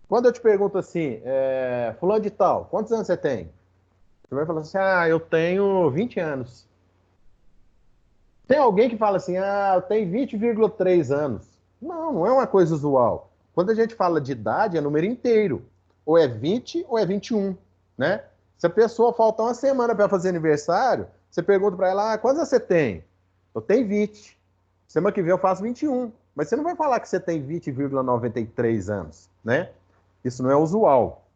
quando eu te pergunto assim, fulano de tal, quantos anos você tem? Você vai falar assim, eu tenho 20 anos. Tem alguém que fala assim, eu tenho 20,3 anos. Não, não é uma coisa usual. Quando a gente fala de idade, é número inteiro. Ou é 20 ou é 21, né? Se a pessoa faltar uma semana para fazer aniversário, Você pergunta para ela, quantos você tem? Eu tenho 20. Semana que vem eu faço 21. Mas você não vai falar que você tem 20,93 anos, né? Isso não é usual.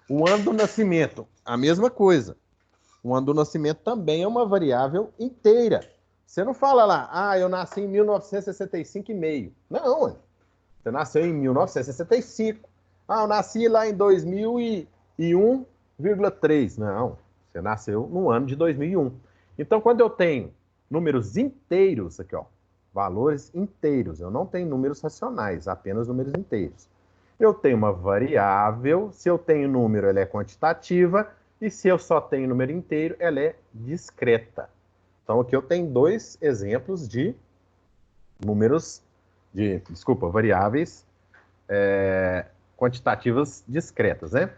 O ano do nascimento, a mesma coisa. O ano do nascimento também é uma variável inteira. Você não fala lá, eu nasci em 1965 e meio. Não, você nasceu em 1965. Eu nasci lá em 2001,3. Não, você nasceu no ano de 2001. Então, quando eu tenho números inteiros aqui, ó, valores inteiros, eu não tenho números racionais, apenas números inteiros. Eu tenho uma variável, se eu tenho número, ela é quantitativa, e se eu só tenho número inteiro, ela é discreta. Então, aqui eu tenho dois exemplos de variáveis quantitativas discretas, né?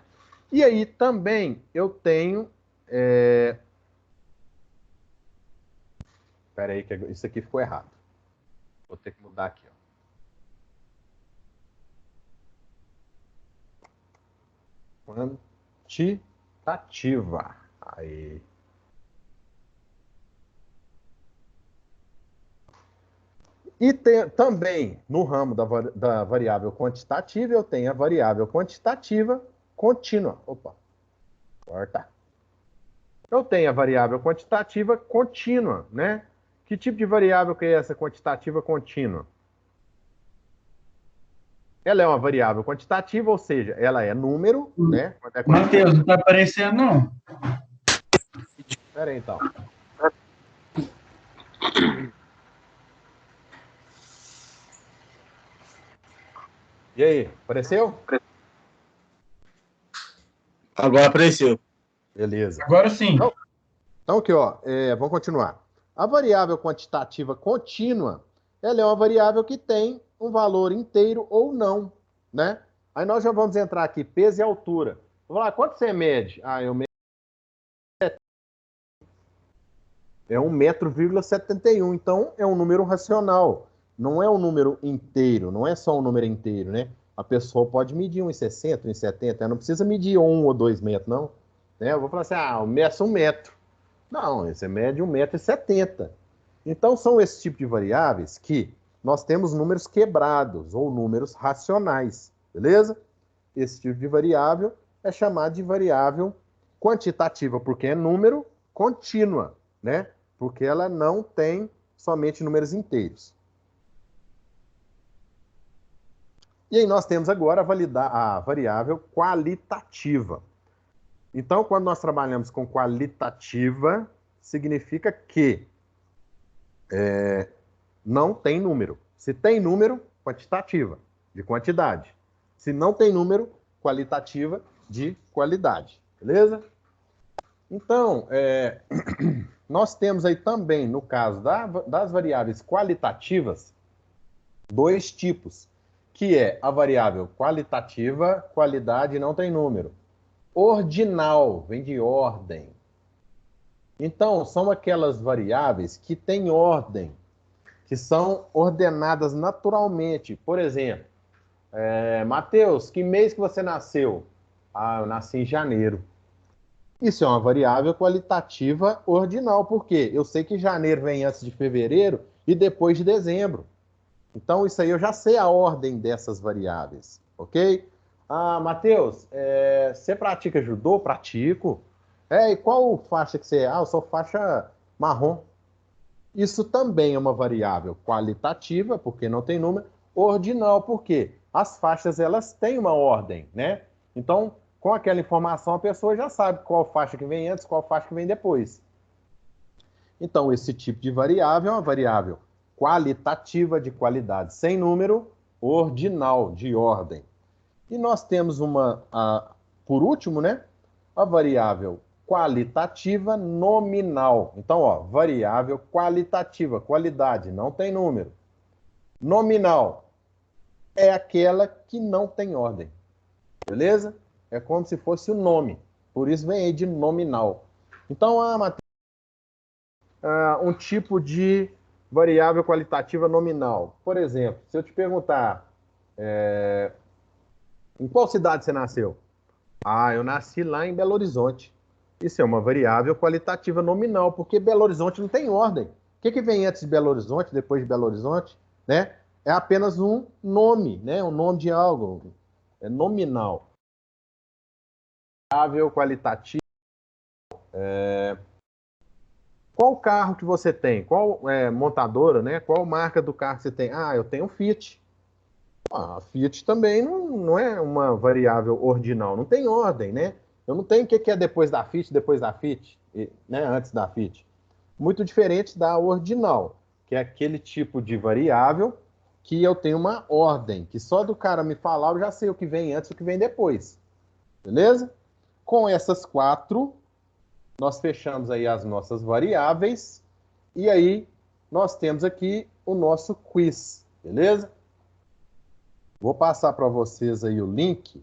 E aí também eu tenho... Espera aí, que isso aqui ficou errado. Vou ter que mudar aqui, ó. Quantitativa. Aí. E também, no ramo da variável quantitativa, eu tenho a variável quantitativa contínua. Opa, corta. Eu tenho a variável quantitativa contínua, né? Que tipo de variável que é essa quantitativa contínua? Ela é uma variável quantitativa, ou seja, ela é número, né? Matheus, não está aparecendo, não. Espera aí, então. E aí, apareceu? Agora apareceu. Beleza. Agora sim. Então aqui, ó, vamos continuar. A variável quantitativa contínua, ela é uma variável que tem um valor inteiro ou não, né? Aí nós já vamos entrar aqui, peso e altura. Vamos lá, quanto você mede? Eu medo é 1,71 m, então é um número racional, não é um número inteiro, não é só um número inteiro, né? A pessoa pode medir 1,60 m, 1,70 m, não precisa medir 1 ou 2 metros, não. Né? Eu vou falar assim, eu meço 1 metro. Não, você mede 1,70 m. Então, são esse tipo de variáveis que nós temos números quebrados ou números racionais, beleza? Esse tipo de variável é chamado de variável quantitativa, porque é número contínua, né? Porque ela não tem somente números inteiros. E aí nós temos agora a variável qualitativa. Então, quando nós trabalhamos com qualitativa, significa que não tem número. Se tem número, quantitativa, de quantidade. Se não tem número, qualitativa, de qualidade. Beleza? Então, nós temos aí também, no caso das variáveis qualitativas, dois tipos, que é a variável qualitativa, qualidade não tem número. Ordinal, vem de ordem. Então, são aquelas variáveis que têm ordem, que são ordenadas naturalmente. Por exemplo, Matheus, que mês que você nasceu? Eu nasci em janeiro. Isso é uma variável qualitativa ordinal, porque eu sei que janeiro vem antes de fevereiro e depois de dezembro. Então, isso aí eu já sei a ordem dessas variáveis, ok? Matheus, você pratica judô? Pratico. E qual faixa que você é? Eu sou faixa marrom. Isso também é uma variável qualitativa, porque não tem número, ordinal, porque as faixas elas têm uma ordem, né? Então, com aquela informação, a pessoa já sabe qual faixa que vem antes, qual faixa que vem depois. Então, esse tipo de variável é uma variável qualitativa de qualidade sem número, ordinal, de ordem. E nós temos por último, né, a variável qualitativa nominal. Então, variável qualitativa, qualidade, não tem número. Nominal é aquela que não tem ordem. Beleza? É como se fosse o nome. Por isso vem aí de nominal. Então, um tipo de variável qualitativa nominal. Por exemplo, se eu te perguntar em qual cidade você nasceu? Eu nasci lá em Belo Horizonte. Isso é uma variável qualitativa nominal, porque Belo Horizonte não tem ordem. O que vem antes de Belo Horizonte, depois de Belo Horizonte, né? É apenas um nome, né? Um nome de algo. É nominal. Variável qualitativa. Qual carro que você tem? Qual montadora, né? Qual marca do carro que você tem? Ah, eu tenho um Fiat. A Fiat também não é uma variável ordinal, não tem ordem, né? Eu não tenho o que é depois da Fiat, né? Antes da Fiat. Muito diferente da ordinal, que é aquele tipo de variável que eu tenho uma ordem, que só do cara me falar eu já sei o que vem antes e o que vem depois. Beleza? Com essas 4, nós fechamos aí as nossas variáveis e aí nós temos aqui o nosso quiz, beleza? Vou passar para vocês aí o link.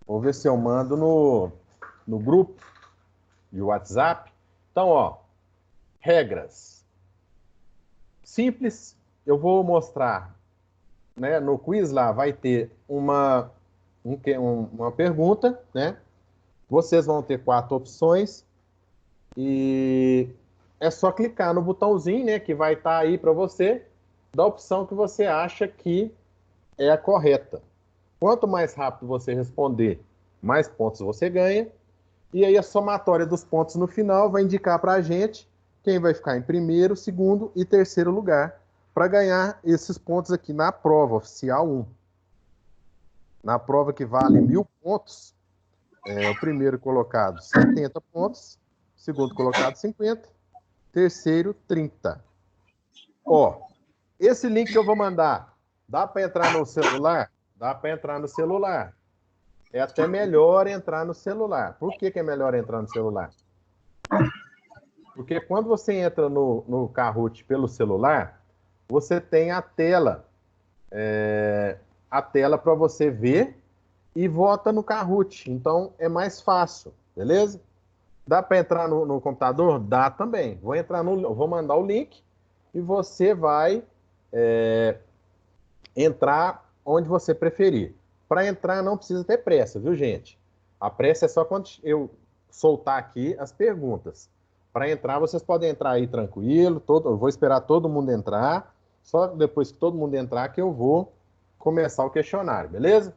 Vou ver se eu mando no grupo de WhatsApp. Então, ó, regras. Simples. Eu vou mostrar, né? No quiz lá vai ter uma pergunta, né? Vocês vão ter 4 opções e é só clicar no botãozinho, né? Que vai estar aí para você, da opção que você acha que é a correta. Quanto mais rápido você responder, mais pontos você ganha. E aí a somatória dos pontos no final vai indicar para a gente quem vai ficar em primeiro, segundo e terceiro lugar para ganhar esses pontos aqui na prova oficial 1. Na prova que vale 1.000 pontos, o primeiro colocado 70 pontos, segundo colocado 50, terceiro 30. Ó, esse link que eu vou mandar, dá para entrar no celular? Dá para entrar no celular. É até melhor entrar no celular. Por que é melhor entrar no celular? Porque quando você entra no Kahoot pelo celular, você tem a tela para você ver e vota no Kahoot. Então é mais fácil, beleza? Dá para entrar no computador? Dá também. Vou mandar o link e você vai entrar onde você preferir. Para entrar não precisa ter pressa, viu, gente? A pressa é só quando eu soltar aqui as perguntas. Para entrar, vocês podem entrar aí tranquilo, eu vou esperar todo mundo entrar, só depois que todo mundo entrar que eu vou começar o questionário, beleza?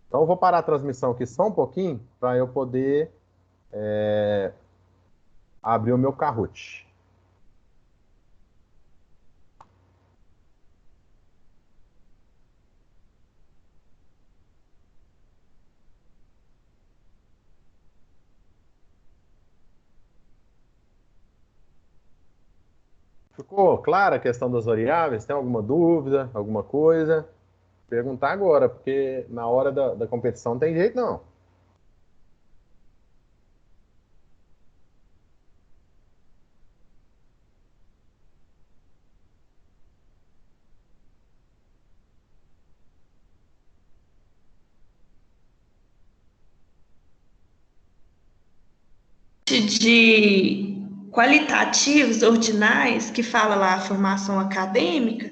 Então eu vou parar a transmissão aqui só um pouquinho para eu poder abrir o meu Kahoot. Ficou clara a questão das variáveis? Tem alguma dúvida, alguma coisa? Perguntar agora, porque na hora da competição não tem jeito, não. De qualitativos, ordinais, que fala lá a formação acadêmica,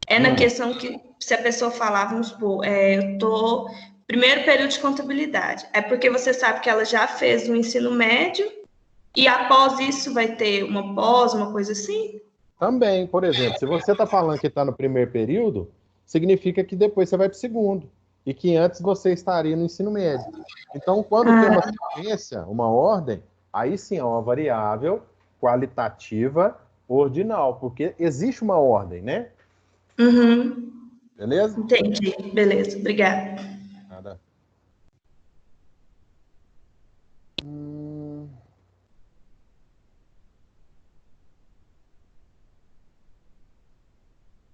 é na questão que, se a pessoa falar, vamos supor, eu tô primeiro período de contabilidade, é porque você sabe que ela já fez o ensino médio e após isso vai ter uma pós, uma coisa assim? Também, por exemplo, se você está falando que está no primeiro período, significa que depois você vai para o segundo. E que antes você estaria no ensino médio. Então, quando tem uma sequência, uma ordem, aí sim é uma variável qualitativa ordinal, porque existe uma ordem, né? Uhum, Beleza? entendi. Beleza, obrigada. Nada.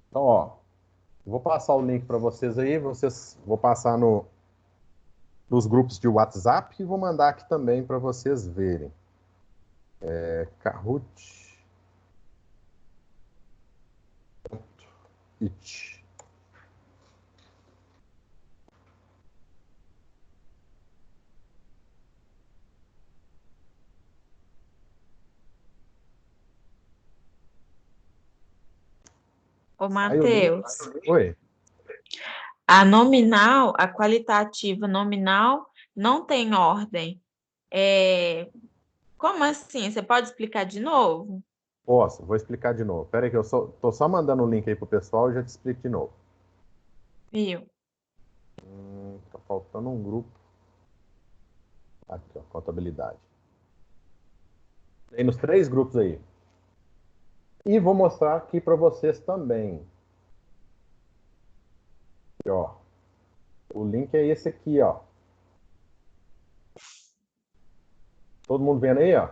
Então, ó, vou passar o link para vocês aí, vou passar nos grupos de WhatsApp e vou mandar aqui também para vocês verem. Kahoot. It. Ô, Aí o link. Matheus, Oi. a nominal, a qualitativa nominal, não tem ordem. Como assim? Você pode explicar de novo? Posso, vou explicar de novo. Espera aí que eu tô só mandando o link aí pro pessoal e já te explico de novo. Viu? Tá faltando um grupo. Aqui, ó, contabilidade. Tem nos 3 grupos aí. E vou mostrar aqui para vocês também. Aqui, ó. O link é esse aqui, ó. Todo mundo vendo aí, ó?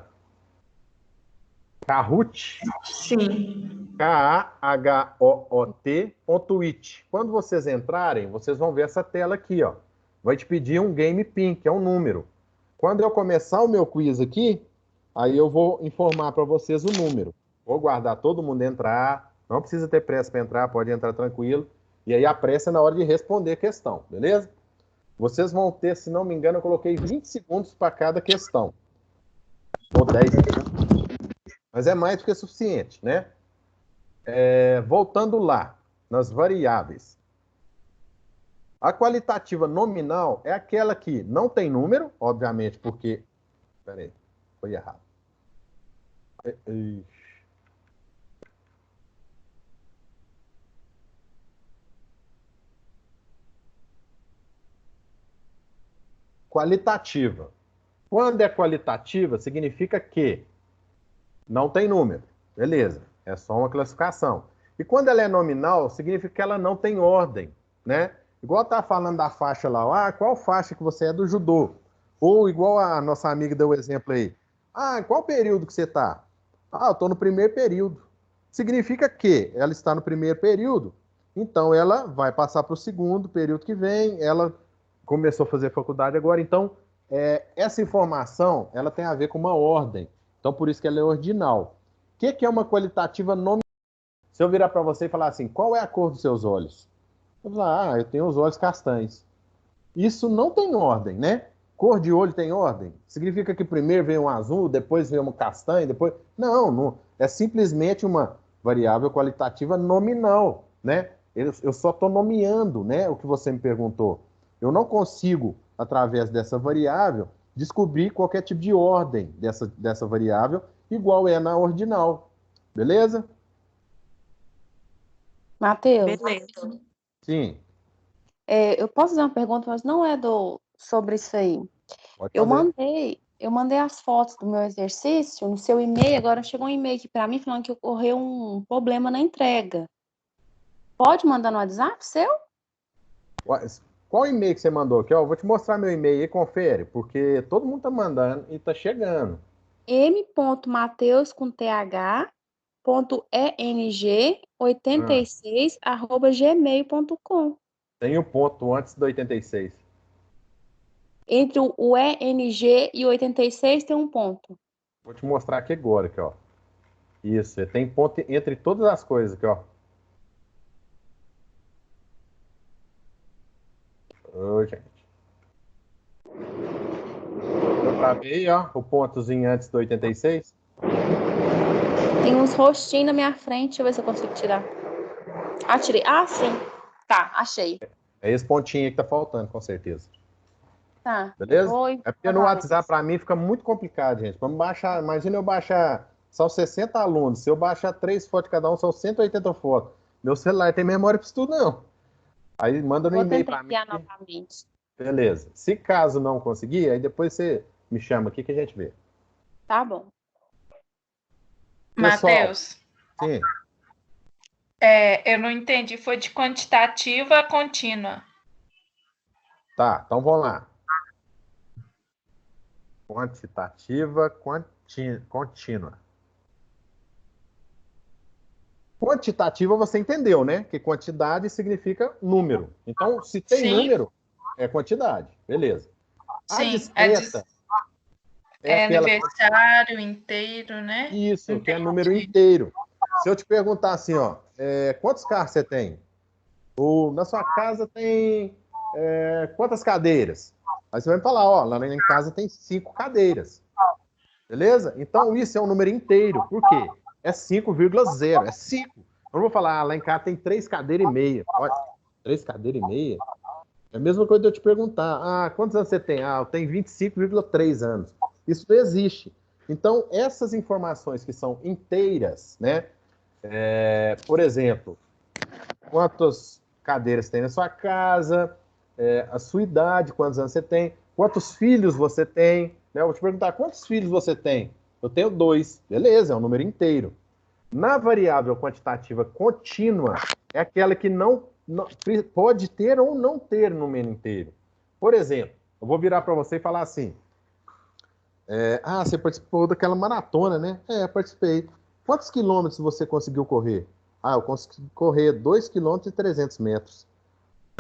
Kahoot. Sim. Kahoot.it. Quando vocês entrarem, vocês vão ver essa tela aqui, ó. Vai te pedir um game pin, que é um número. Quando eu começar o meu quiz aqui, aí eu vou informar para vocês o número. Vou guardar todo mundo entrar. Não precisa ter pressa para entrar, pode entrar tranquilo. E aí a pressa é na hora de responder a questão, beleza? Vocês vão ter, se não me engano, eu coloquei 20 segundos para cada questão. Ou 10 segundos. Mas é mais do que suficiente, né? Voltando lá, nas variáveis. A qualitativa nominal é aquela que não tem número, obviamente, porque... Peraí, foi errado. Qualitativa. Quando é qualitativa, significa que não tem número. Beleza, é só uma classificação. E quando ela é nominal, significa que ela não tem ordem, né? Igual tá falando da faixa lá, qual faixa que você é do judô? Ou igual a nossa amiga deu o exemplo aí. Qual período que você tá? Eu tô no primeiro período. Significa que ela está no primeiro período, então ela vai passar para o segundo período que vem, ela começou a fazer faculdade agora, então essa informação ela tem a ver com uma ordem, então por isso que ela é ordinal. O que é uma qualitativa nominal? Se eu virar para você e falar assim, qual é a cor dos seus olhos? Eu vou falar, eu tenho os olhos castanhos. Isso não tem ordem, né? Cor de olho tem ordem? Significa que primeiro vem um azul, depois vem um castanho, depois... Não. É simplesmente uma variável qualitativa nominal, né? Eu só estou nomeando, né, o que você me perguntou. Eu não consigo, através dessa variável, descobrir qualquer tipo de ordem dessa variável, igual é na ordinal. Beleza? Matheus, Beleza. Sim, eu posso fazer uma pergunta, mas não é sobre isso aí. pode Eu fazer. mandei as fotos do meu exercício no seu e-mail, agora chegou um e-mail aqui para mim falando que ocorreu um problema na entrega. Pode mandar no WhatsApp seu? Qual e-mail que você mandou aqui? Ó, eu vou te mostrar meu e-mail aí, confere, porque todo mundo tá mandando e tá chegando. m.mateus com th ponto Ah, eng86@gmail.com. tem o ponto antes do 86. Entre o ENG e o 86 tem um ponto. Vou te mostrar aqui agora, aqui, ó. Isso, tem ponto entre todas as coisas aqui, ó. Ô, gente. Deu pra ver aí, ó, o pontozinho antes do 86? Tem uns rostinhos na minha frente, deixa eu ver se eu consigo tirar. Tirei. Sim. Tá, achei. É esse pontinho aí que tá faltando, com certeza. Tá, Beleza? vou É porque no informar WhatsApp, isso. pra mim, fica muito complicado, gente. Vamos baixar, imagina eu baixar, são 60 alunos. Se eu baixar 3 fotos de cada um, são 180 fotos. Meu celular tem memória pra isso tudo, não. Aí manda no Vou e-mail tentar pra mim. enviar novamente. Beleza. Se caso não conseguir, aí depois você me chama aqui que a gente vê. Tá bom. Pessoal, Matheus, sim. eu não entendi. Foi de quantitativa a contínua. Tá, então vamos lá. Quantitativa contínua. Quantitativa você entendeu, né? Que quantidade significa número. Então, se tem Sim. número, é quantidade. Beleza. A Sim, discreta é aquela... aniversário inteiro, né? Isso, que é número Entendi. inteiro. Se eu te perguntar assim, ó, quantos carros você tem? Ou na sua casa tem quantas cadeiras? Aí você vai me falar, ó, lá em casa tem 5 cadeiras. Beleza? Então isso é um número inteiro. Por quê? É 5,0. É 5. Eu não vou falar, lá em casa tem 3 cadeiras e meia. Olha, 3 cadeiras e meia? É a mesma coisa de eu te perguntar, quantos anos você tem? Eu tenho 25,3 anos. Isso não existe. Então, essas informações que são inteiras, né? Por exemplo, quantas cadeiras tem na sua casa, a sua idade, quantos anos você tem, quantos filhos você tem, né? Eu vou te perguntar, quantos filhos você tem? Eu tenho 2, beleza, é um número inteiro. Na variável quantitativa contínua, é aquela que não pode ter ou não ter número inteiro. Por exemplo, eu vou virar para você e falar assim, você participou daquela maratona, né? Participei. Quantos quilômetros você conseguiu correr? Eu consegui correr 2 quilômetros e 300 metros.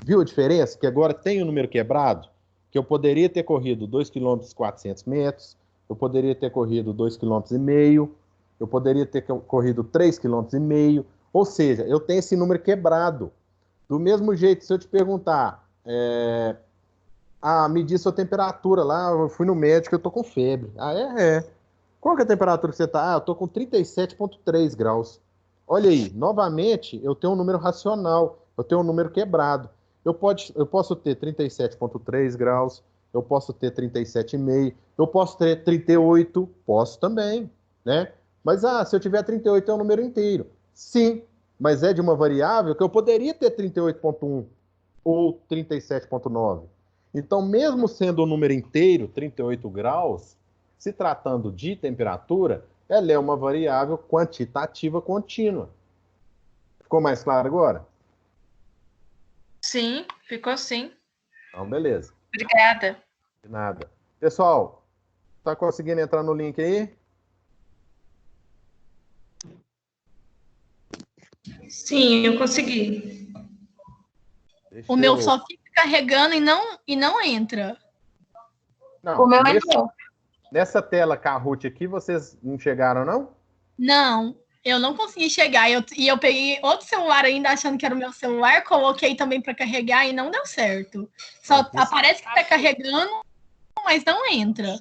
Viu a diferença? Que agora tem o número quebrado? Que eu poderia ter corrido 2 quilômetros e 400 metros, eu poderia ter corrido 2,5 km, eu poderia ter corrido 3,5 km, ou seja, eu tenho esse número quebrado. Do mesmo jeito, se eu te perguntar, medir sua temperatura lá, eu fui no médico, eu tô com febre. Qual que é a temperatura que você tá? Eu tô com 37,3 graus. Olha aí, novamente, eu tenho um número racional, eu tenho um número quebrado. Eu posso ter 37,3 graus, eu posso ter 37,5, eu posso ter 38, posso também, né? Mas, se eu tiver 38 é um número inteiro. Sim, mas é de uma variável que eu poderia ter 38,1 ou 37,9. Então, mesmo sendo um número inteiro, 38 graus, se tratando de temperatura, ela é uma variável quantitativa contínua. Ficou mais claro agora? Sim, ficou sim. Então, beleza. Obrigada. De nada. Pessoal, tá conseguindo entrar no link aí? Sim, eu consegui. O meu só fica carregando e não entra. Não, O meu entrou. Nessa tela Kahoot aqui, vocês não chegaram, não? Não, eu não consegui chegar. E eu peguei outro celular ainda, achando que era o meu celular, coloquei também para carregar e não deu certo. Só aparece que tá carregando, mas não entra.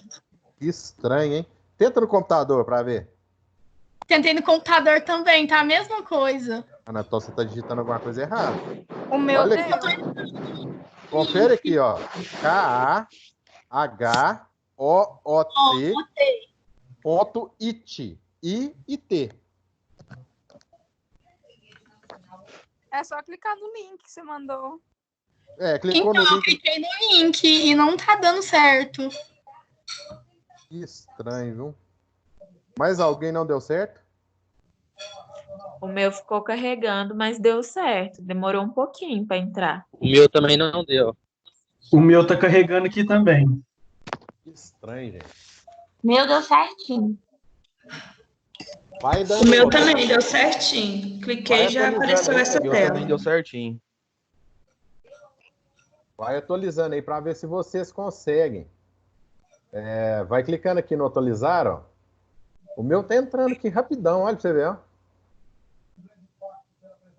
Estranho, hein? Tenta no computador para ver. Tentei no computador também, tá a mesma coisa. Então você tá digitando alguma coisa errada. O meu Olha deu. aqui. Confere aqui, ó. KAHOOT ponto IT. I-I-T. É só clicar no link que você mandou. Clicou no Então, eu link. cliquei no link e não tá dando certo. Que estranho, viu? Mais alguém não deu certo? O meu ficou carregando, mas deu certo. Demorou um pouquinho para entrar. O meu também não deu. O meu tá carregando aqui também. Que estranho, gente. Meu deu certinho. Vai dando. O meu também deu certinho. Cliquei e já apareceu essa O meu tela. também deu certinho. Vai atualizando aí para ver se vocês conseguem. Vai clicando aqui no atualizar, ó. O meu tá entrando aqui rapidão, olha pra você ver, ó.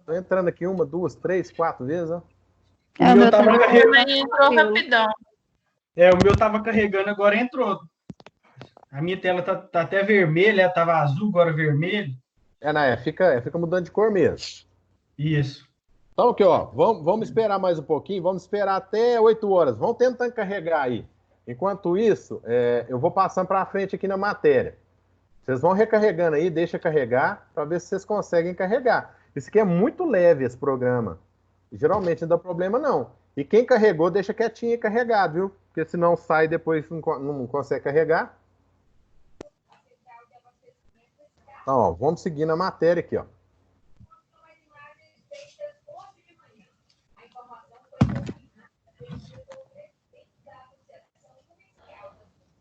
Tô entrando aqui 1, 2, 3, 4 vezes, ó. O meu tava carregando. Também entrou rapidão. O meu tava carregando, agora entrou. A minha tela tá até vermelha, tava azul, agora vermelho. Fica mudando de cor mesmo. Isso. Então aqui, ó, vamos esperar mais um pouquinho, vamos esperar até 8 horas. Vamos tentando carregar aí. Enquanto isso, eu vou passando para frente aqui na matéria. Vocês vão recarregando aí, deixa carregar, para ver se vocês conseguem carregar. Isso aqui é muito leve, esse programa. Geralmente não dá problema, não. E quem carregou, deixa quietinho e carregado, viu? Porque senão sai depois não consegue carregar. Então, ó, vamos seguir na matéria aqui, ó.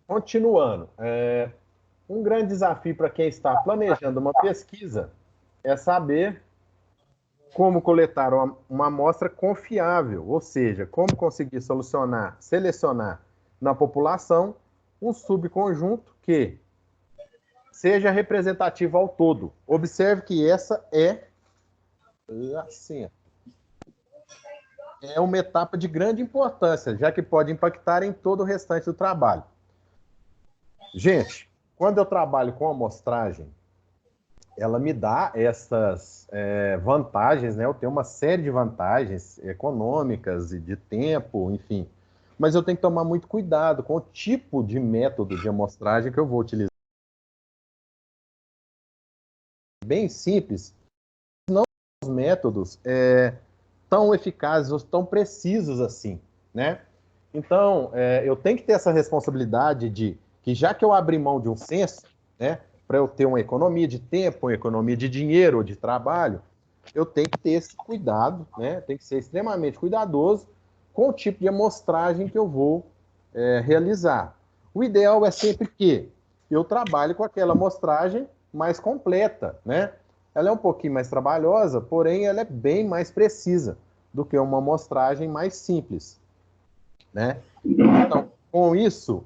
Continuando, um grande desafio para quem está planejando uma pesquisa é saber como coletar uma amostra confiável, ou seja, como conseguir selecionar na população um subconjunto que seja representativo ao todo. Observe que essa é uma etapa de grande importância, já que pode impactar em todo o restante do trabalho. Gente, quando eu trabalho com amostragem, ela me dá essas vantagens, né? Eu tenho uma série de vantagens econômicas e de tempo, enfim. Mas eu tenho que tomar muito cuidado com o tipo de método de amostragem que eu vou utilizar. bem simples, não são os métodos tão eficazes ou tão precisos assim, né? Então, eu tenho que ter essa responsabilidade de que, já que eu abri mão de um censo, né, para eu ter uma economia de tempo, uma economia de dinheiro ou de trabalho, eu tenho que ter esse cuidado, né? Tem que ser extremamente cuidadoso com o tipo de amostragem que eu vou realizar. O ideal é sempre que eu trabalhe com aquela amostragem mais completa, né? Ela é um pouquinho mais trabalhosa, porém ela é bem mais precisa do que uma amostragem mais simples, né? Então, com isso,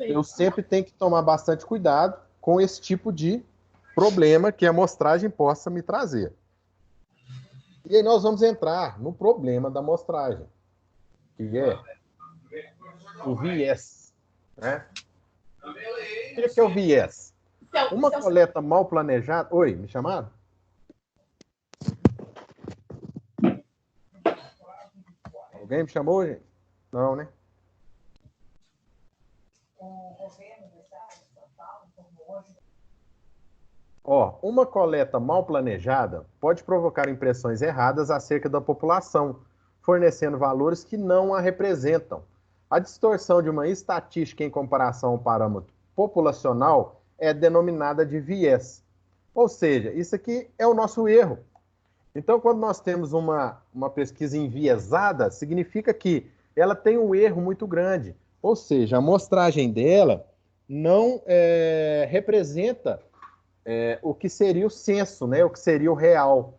eu sempre tenho que tomar bastante cuidado com esse tipo de problema que a amostragem possa me trazer. E aí nós vamos entrar no problema da amostragem, que é o viés, né? O que é o viés? Uma coleta mal planejada... Oi, me chamaram? Alguém me chamou, gente? Não, né? Uma coleta mal planejada pode provocar impressões erradas acerca da população, fornecendo valores que não a representam. A distorção de uma estatística em comparação ao parâmetro populacional é denominada de viés. Ou seja, isso aqui é o nosso erro. Então, quando nós temos uma pesquisa enviesada, significa que ela tem um erro muito grande. Ou seja, a amostragem dela não representa o que seria o censo, né? O que seria o real.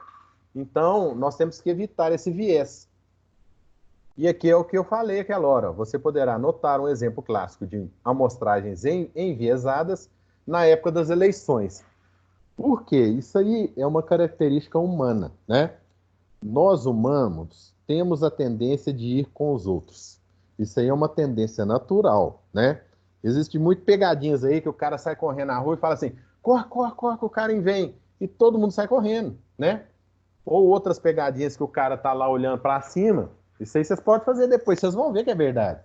Então, nós temos que evitar esse viés. E aqui é o que eu falei aquela hora. Você poderá notar um exemplo clássico de amostragens enviesadas na época das eleições. Por quê? Isso aí é uma característica humana, né? Nós, humanos, temos a tendência de ir com os outros. Isso aí é uma tendência natural, né? Existem muito pegadinhas aí que o cara sai correndo na rua e fala assim, corre, corre, corre, que o cara vem. E todo mundo sai correndo, né? Ou outras pegadinhas que o cara tá lá olhando para cima. Isso aí vocês podem fazer depois, vocês vão ver que é verdade.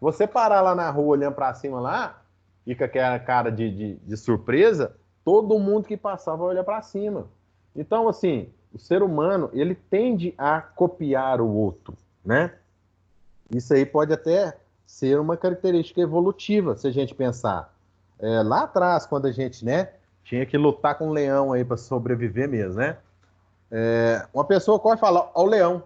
Você parar lá na rua olhando para cima lá, fica aquela cara de surpresa, todo mundo que passar vai olhar para cima. Então, assim, o ser humano, ele tende a copiar o outro, né? Isso aí pode até ser uma característica evolutiva, se a gente pensar. Lá atrás, quando a gente, né, tinha que lutar com um leão aí para sobreviver mesmo, né? Uma pessoa corre e fala, ó o leão.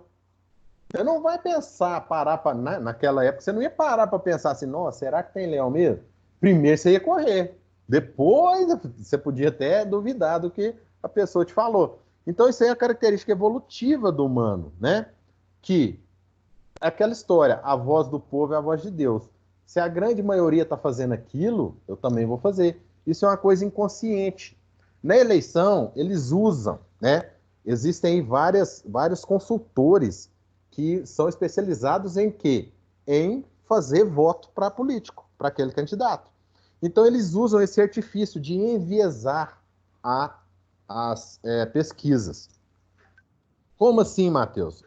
Você não vai pensar, parar para naquela época, você não ia parar para pensar assim, nossa, será que tem leão mesmo? Primeiro você ia correr. Depois você podia até duvidar do que a pessoa te falou. Então isso aí é a característica evolutiva do humano, né? Que aquela história, a voz do povo é a voz de Deus. Se a grande maioria está fazendo aquilo, eu também vou fazer. Isso é uma coisa inconsciente. Na eleição, eles usam, né? Existem aí vários consultores que são especializados em quê? Em fazer voto para político, para aquele candidato. Então, eles usam esse artifício de enviesar as pesquisas. Como assim, Matheus?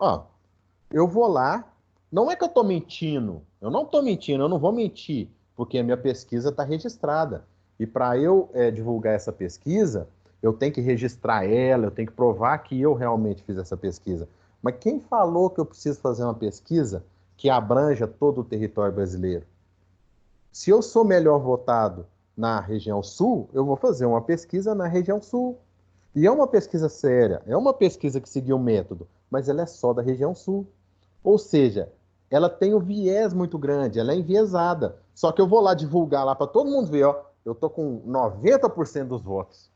Eu vou lá, não é que eu estou mentindo, eu não estou mentindo, eu não vou mentir, porque a minha pesquisa está registrada. E para eu divulgar essa pesquisa, eu tenho que registrar ela, eu tenho que provar que eu realmente fiz essa pesquisa. Mas quem falou que eu preciso fazer uma pesquisa que abranja todo o território brasileiro? Se eu sou melhor votado na região sul, eu vou fazer uma pesquisa na região sul. E é uma pesquisa séria, é uma pesquisa que seguiu o método, mas ela é só da região sul. Ou seja, ela tem um viés muito grande, ela é enviesada. Só que eu vou lá divulgar lá para todo mundo ver, ó, eu tô com 90% dos votos.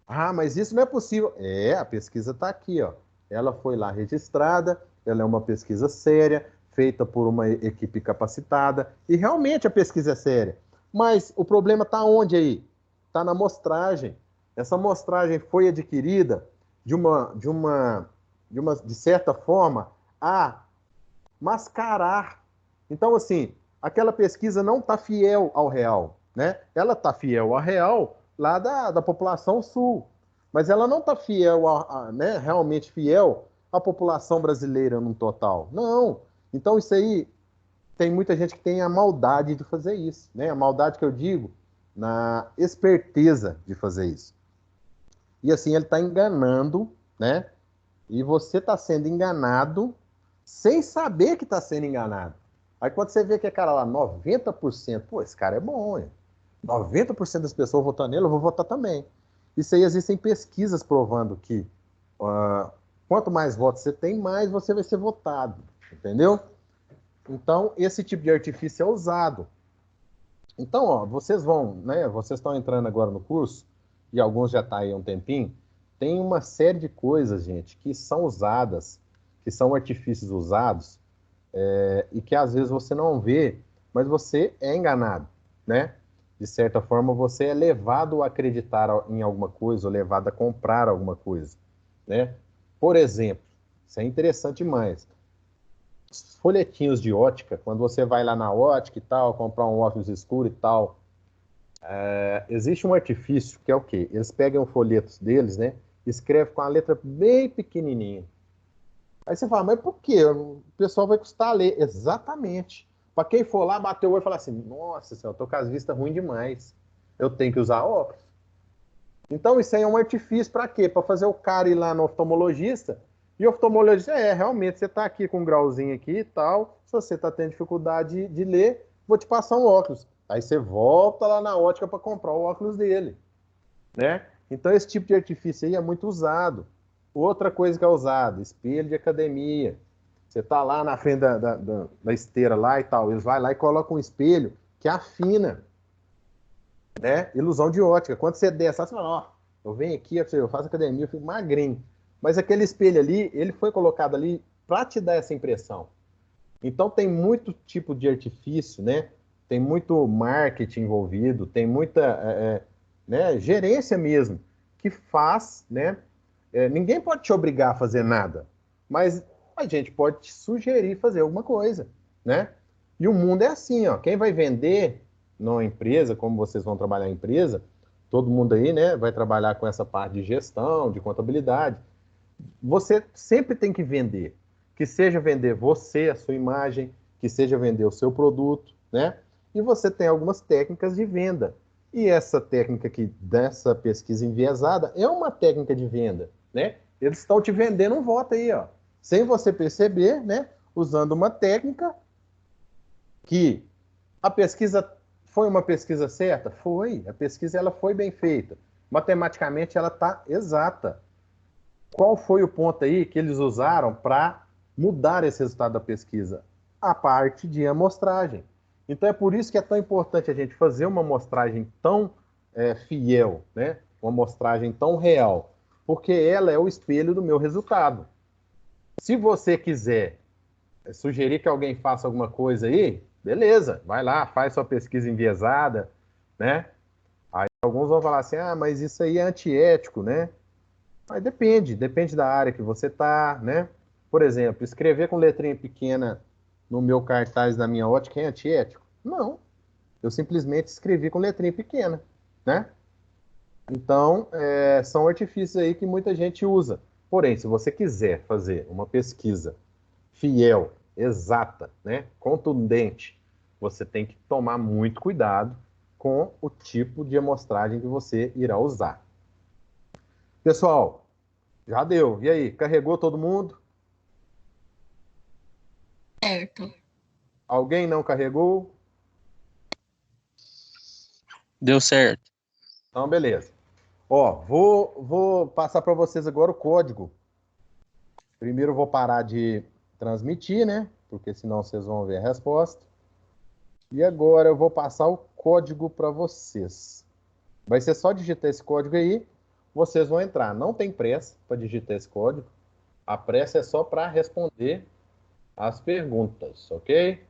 Ah, mas isso não é possível. A pesquisa está aqui, ó. Ela foi lá registrada, ela é uma pesquisa séria, feita por uma equipe capacitada, e realmente a pesquisa é séria. Mas o problema está onde aí? Está na amostragem. Essa amostragem foi adquirida de certa forma, a mascarar. Então, assim, aquela pesquisa não está fiel ao real, né? Ela está fiel ao real lá da população sul, mas ela não está fiel, né, realmente fiel à população brasileira no total. Não. Então, isso aí, tem muita gente que tem a maldade de fazer isso, né? A maldade que eu digo, na esperteza de fazer isso. E assim ele está enganando, né? E você está sendo enganado sem saber que está sendo enganado. Aí quando você vê que é cara lá, 90%, pô, esse cara é bom, hein? 90% das pessoas votando nele, eu vou votar também. Isso aí existem pesquisas provando que quanto mais votos você tem, mais você vai ser votado, entendeu? Então, esse tipo de artifício é usado. Então, ó, vocês vão, né? Vocês estão entrando agora no curso, e alguns já estão aí há um tempinho. Tem uma série de coisas, gente, que são usadas, que são artifícios usados, e que às vezes você não vê, mas você é enganado, né? De certa forma, você é levado a acreditar em alguma coisa, ou levado a comprar alguma coisa, né? Por exemplo, isso é interessante demais. Os folhetinhos de ótica, quando você vai lá na ótica e tal, comprar um óculos escuro e tal, existe um artifício que é o quê? Eles pegam os folhetos deles, né? Escreve com a letra bem pequenininha. Aí você fala, mas por quê? O pessoal vai custar a ler. Exatamente. Para quem for lá, bater o olho e falar assim, nossa senhora, eu tô com as vistas ruins demais. Eu tenho que usar óculos. Então isso aí é um artifício para quê? Para fazer o cara ir lá no oftalmologista, e o oftalmologista, realmente, você está aqui com um grauzinho aqui e tal, se você está tendo dificuldade de ler, vou te passar um óculos. Aí você volta lá na ótica para comprar o óculos dele, né? Então esse tipo de artifício aí é muito usado. Outra coisa que é usada, espelho de academia. Você tá lá na frente da esteira lá e tal, eles vão lá e colocam um espelho que afina, né? Ilusão de ótica. Quando você desce, você fala, ó, eu venho aqui, eu faço academia, eu fico magrinho. Mas aquele espelho ali, ele foi colocado ali para te dar essa impressão. Então tem muito tipo de artifício, né? Tem muito marketing envolvido, tem muita né, gerência mesmo, que faz, né? Ninguém pode te obrigar a fazer nada, mas a gente pode te sugerir fazer alguma coisa, né? E o mundo é assim, ó. Quem vai vender numa empresa, como vocês vão trabalhar em empresa, todo mundo aí, né, vai trabalhar com essa parte de gestão, de contabilidade. Você sempre tem que vender. Que seja vender você, a sua imagem, que seja vender o seu produto, né? E você tem algumas técnicas de venda. E essa técnica aqui, dessa pesquisa enviesada, é uma técnica de venda, né? Eles estão te vendendo um voto aí, ó. Sem você perceber, né? Usando uma técnica que a pesquisa foi uma pesquisa certa? Foi. A pesquisa ela foi bem feita. Matematicamente ela está exata. Qual foi o ponto aí que eles usaram para mudar esse resultado da pesquisa? A parte de amostragem. Então é por isso que é tão importante a gente fazer uma amostragem tão fiel, né? Uma amostragem tão real, porque ela é o espelho do meu resultado. Se você quiser sugerir que alguém faça alguma coisa aí, beleza, vai lá, faz sua pesquisa enviesada, né? Aí alguns vão falar assim, mas isso aí é antiético, né? Mas depende da área que você tá, né? Por exemplo, escrever com letrinha pequena no meu cartaz da minha ótica é antiético? Não. Eu simplesmente escrevi com letrinha pequena, né? Então, são artifícios aí que muita gente usa. Porém, se você quiser fazer uma pesquisa fiel, exata, né, contundente, você tem que tomar muito cuidado com o tipo de amostragem que você irá usar. Pessoal, já deu. E aí, carregou todo mundo? Certo. Alguém não carregou? Deu certo. Então, beleza. Ó, vou passar para vocês agora o código. Primeiro eu vou parar de transmitir, né? Porque senão vocês vão ver a resposta. E agora eu vou passar o código para vocês. Vai ser só digitar esse código aí, vocês vão entrar. Não tem pressa para digitar esse código. A pressa é só para responder as perguntas, ok?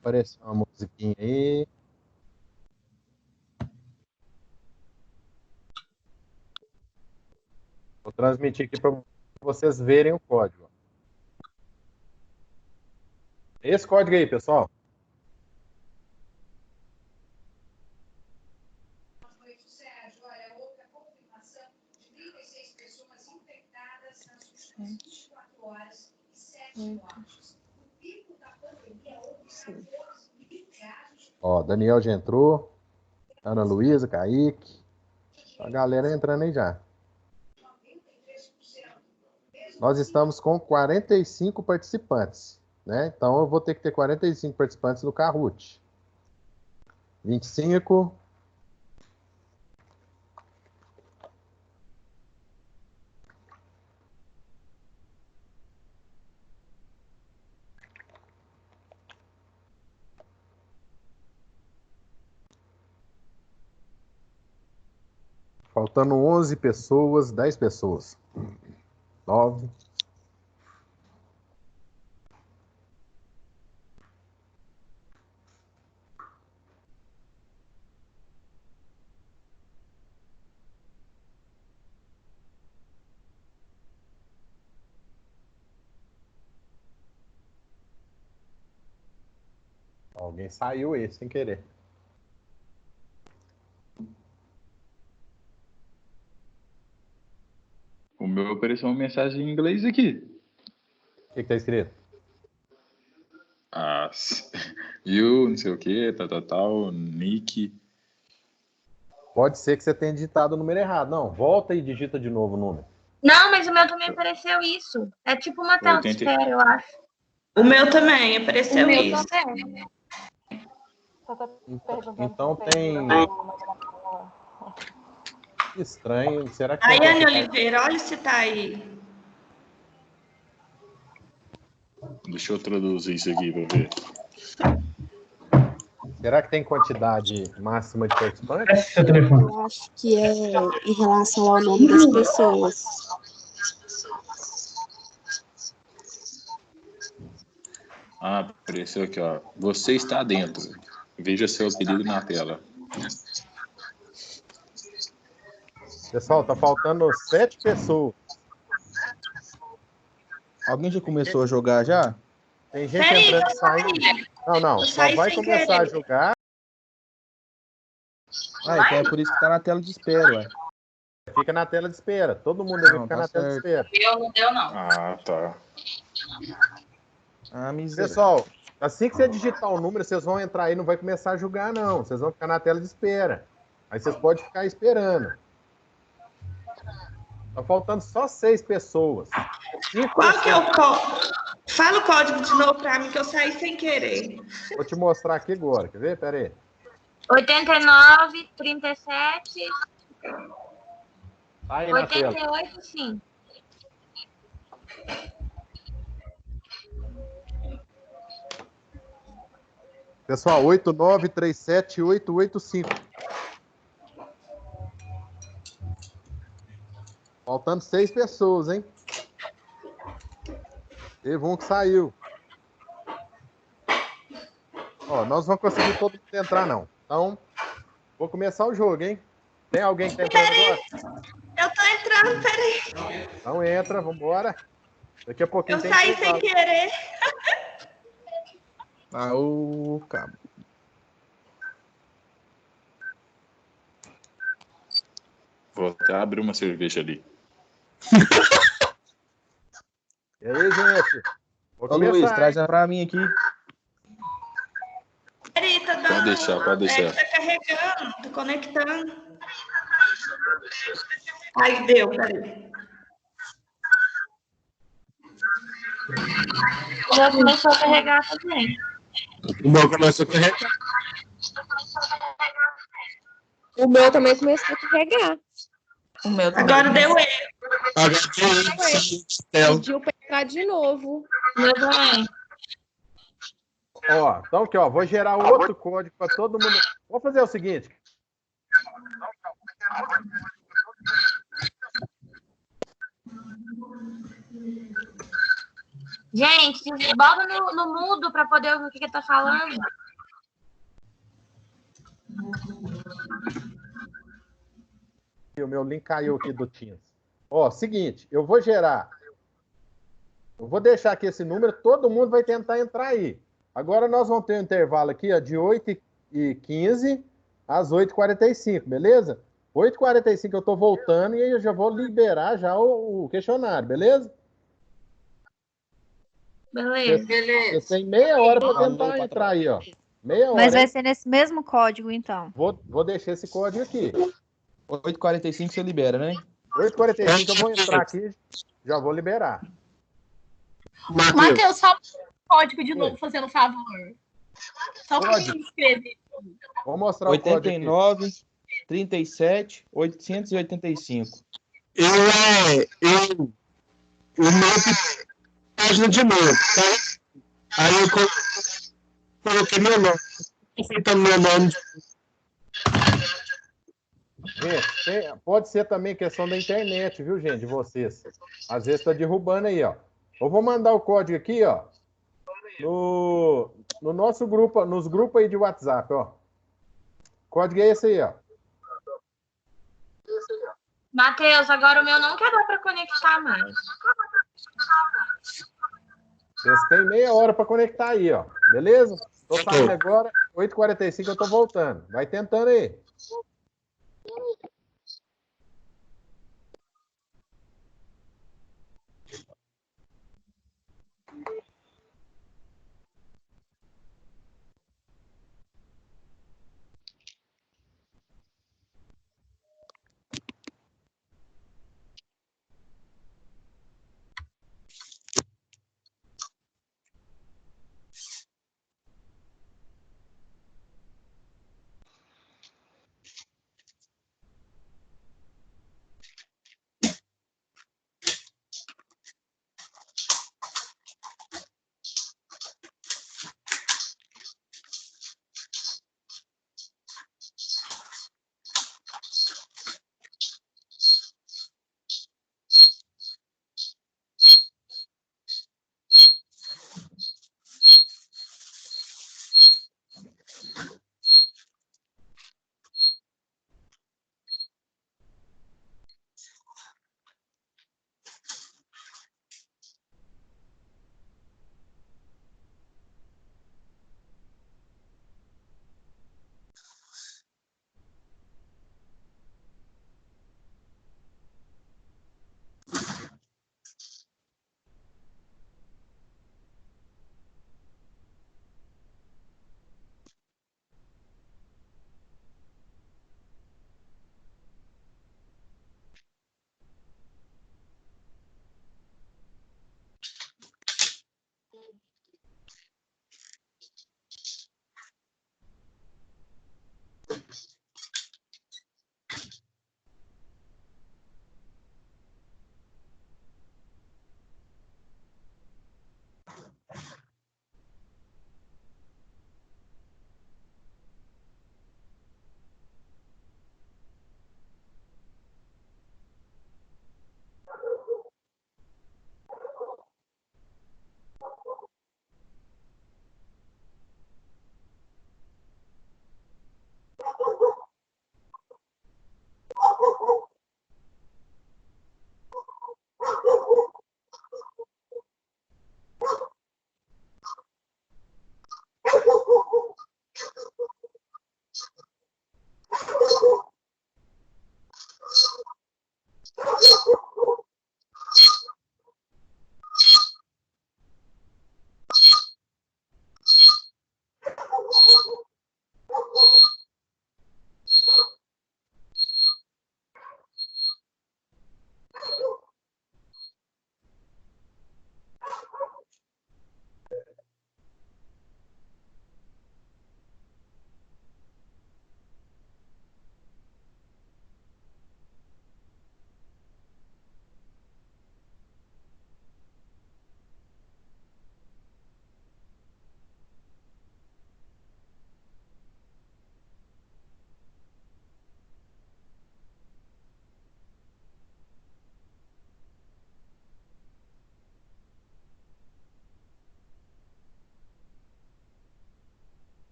Apareceu uma musiquinha aí. Vou transmitir aqui para vocês verem o código. Esse código aí, pessoal. Ó, Daniel já entrou. Ana Luísa, Kaique. A galera entrando aí já. Nós estamos com 45 participantes, né? Então eu vou ter que ter 45 participantes no Kahoot. 25. Faltando 11 pessoas, 10 pessoas. 9. Alguém saiu aí, sem querer. O meu apareceu uma mensagem em inglês aqui. O que tá escrito? Ah, you, não sei o que, tal, Nick. Pode ser que você tenha digitado o número errado. Não, volta e digita de novo o número. Não, mas o meu também apareceu isso. É tipo uma tela de 80. espera, eu acho. O meu também apareceu O meu isso. também. Então tem. Estranho. Será que. Daiane Oliveira, olha se tá aí. Deixa eu traduzir isso aqui pra ver. Será que tem quantidade máxima de participantes? Presta seu telefone. Eu acho que é em relação ao nome das pessoas. Ah, apareceu aqui, ó. Você está dentro. Veja seu apelido na tela. Pessoal, tá faltando 7 pessoas. Alguém já começou a jogar já? Tem gente Peraí, entrando eu e saindo. saí. Não, Eu só saí vai sem começar a querer. jogar. Ah, então é por isso que tá na tela de espera, ué. Fica na tela de espera. Todo mundo deve Não, ficar tá na tela de certo. espera. Eu não deu, não. Ah, tá. Ah, miséria. Pessoal, assim que você digitar o número, vocês vão entrar aí, não vai começar a jogar, não. Vocês vão ficar na tela de espera. Aí vocês podem ficar esperando. Tá faltando só 6 pessoas. 5 Qual que é pessoas. o código? Fala o código de novo pra mim, que eu saí sem querer. Vou te mostrar aqui agora. Quer ver? Pera aí. 89, 37, Tá aí na tela. 88, sim. Pessoal, 8937885. Faltando 6 pessoas, hein? Teve um que saiu. Ó, nós não vamos conseguir todo mundo entrar, não. Então, vou começar o jogo, hein? Tem alguém que tá entrando agora? Eu tô entrando, peraí. Então entra, vambora. Daqui a pouquinho Eu tem saí que sem querer. Ah, o cabo. Vou até abrir uma cerveja ali. E aí, gente? Vou Ô, Luiz, começar, traz hein? ela pra mim aqui. Peraí, tá dando. Pode deixar, pode deixar. Tá carregando, tô conectando. Aí deu, peraí. Já começou a carregar também. O meu começou a carregar. O meu também começou a carregar. O meu também. Agora deu erro. Pediu para entrar de novo. Meu também. Ó, então aqui, ó, vou gerar outro código para todo mundo. Vamos fazer o seguinte. Gente, bota no mudo para poder ouvir o que ele tá falando. O meu link caiu aqui do Teams. Ó, seguinte, eu vou gerar. Eu vou deixar aqui esse número, todo mundo vai tentar entrar aí. Agora nós vamos ter um intervalo aqui, ó, de 8h15 às 8h45, beleza? 8h45 eu tô voltando e aí eu já vou liberar já o questionário, beleza? Beleza. Você tem meia hora para tentar entrar aí, ó. Meia hora. Mas vai hein? ser nesse mesmo código, então. Vou deixar esse código aqui. 8h45 você libera, né? 8h45 eu vou entrar aqui, já vou liberar. Matheus, só o código de novo, fazendo um favor. Só para Código. me inscrever. Vou mostrar o código aqui. 89 37 885. O meu página de novo, tá? Aí eu coloquei meu nome. Confirmando meu nome. Gente, pode ser também questão da internet, viu, gente, de vocês. Às vezes tá derrubando aí, ó. Eu vou mandar o código aqui, ó, no nosso grupo, nos grupos aí de WhatsApp, ó. O código é esse aí, ó. Matheus, agora o meu não quer dar para conectar mais. Vocês têm meia hora para conectar aí, ó. Beleza? Tô saindo agora, 8h45 eu tô voltando. Vai tentando aí.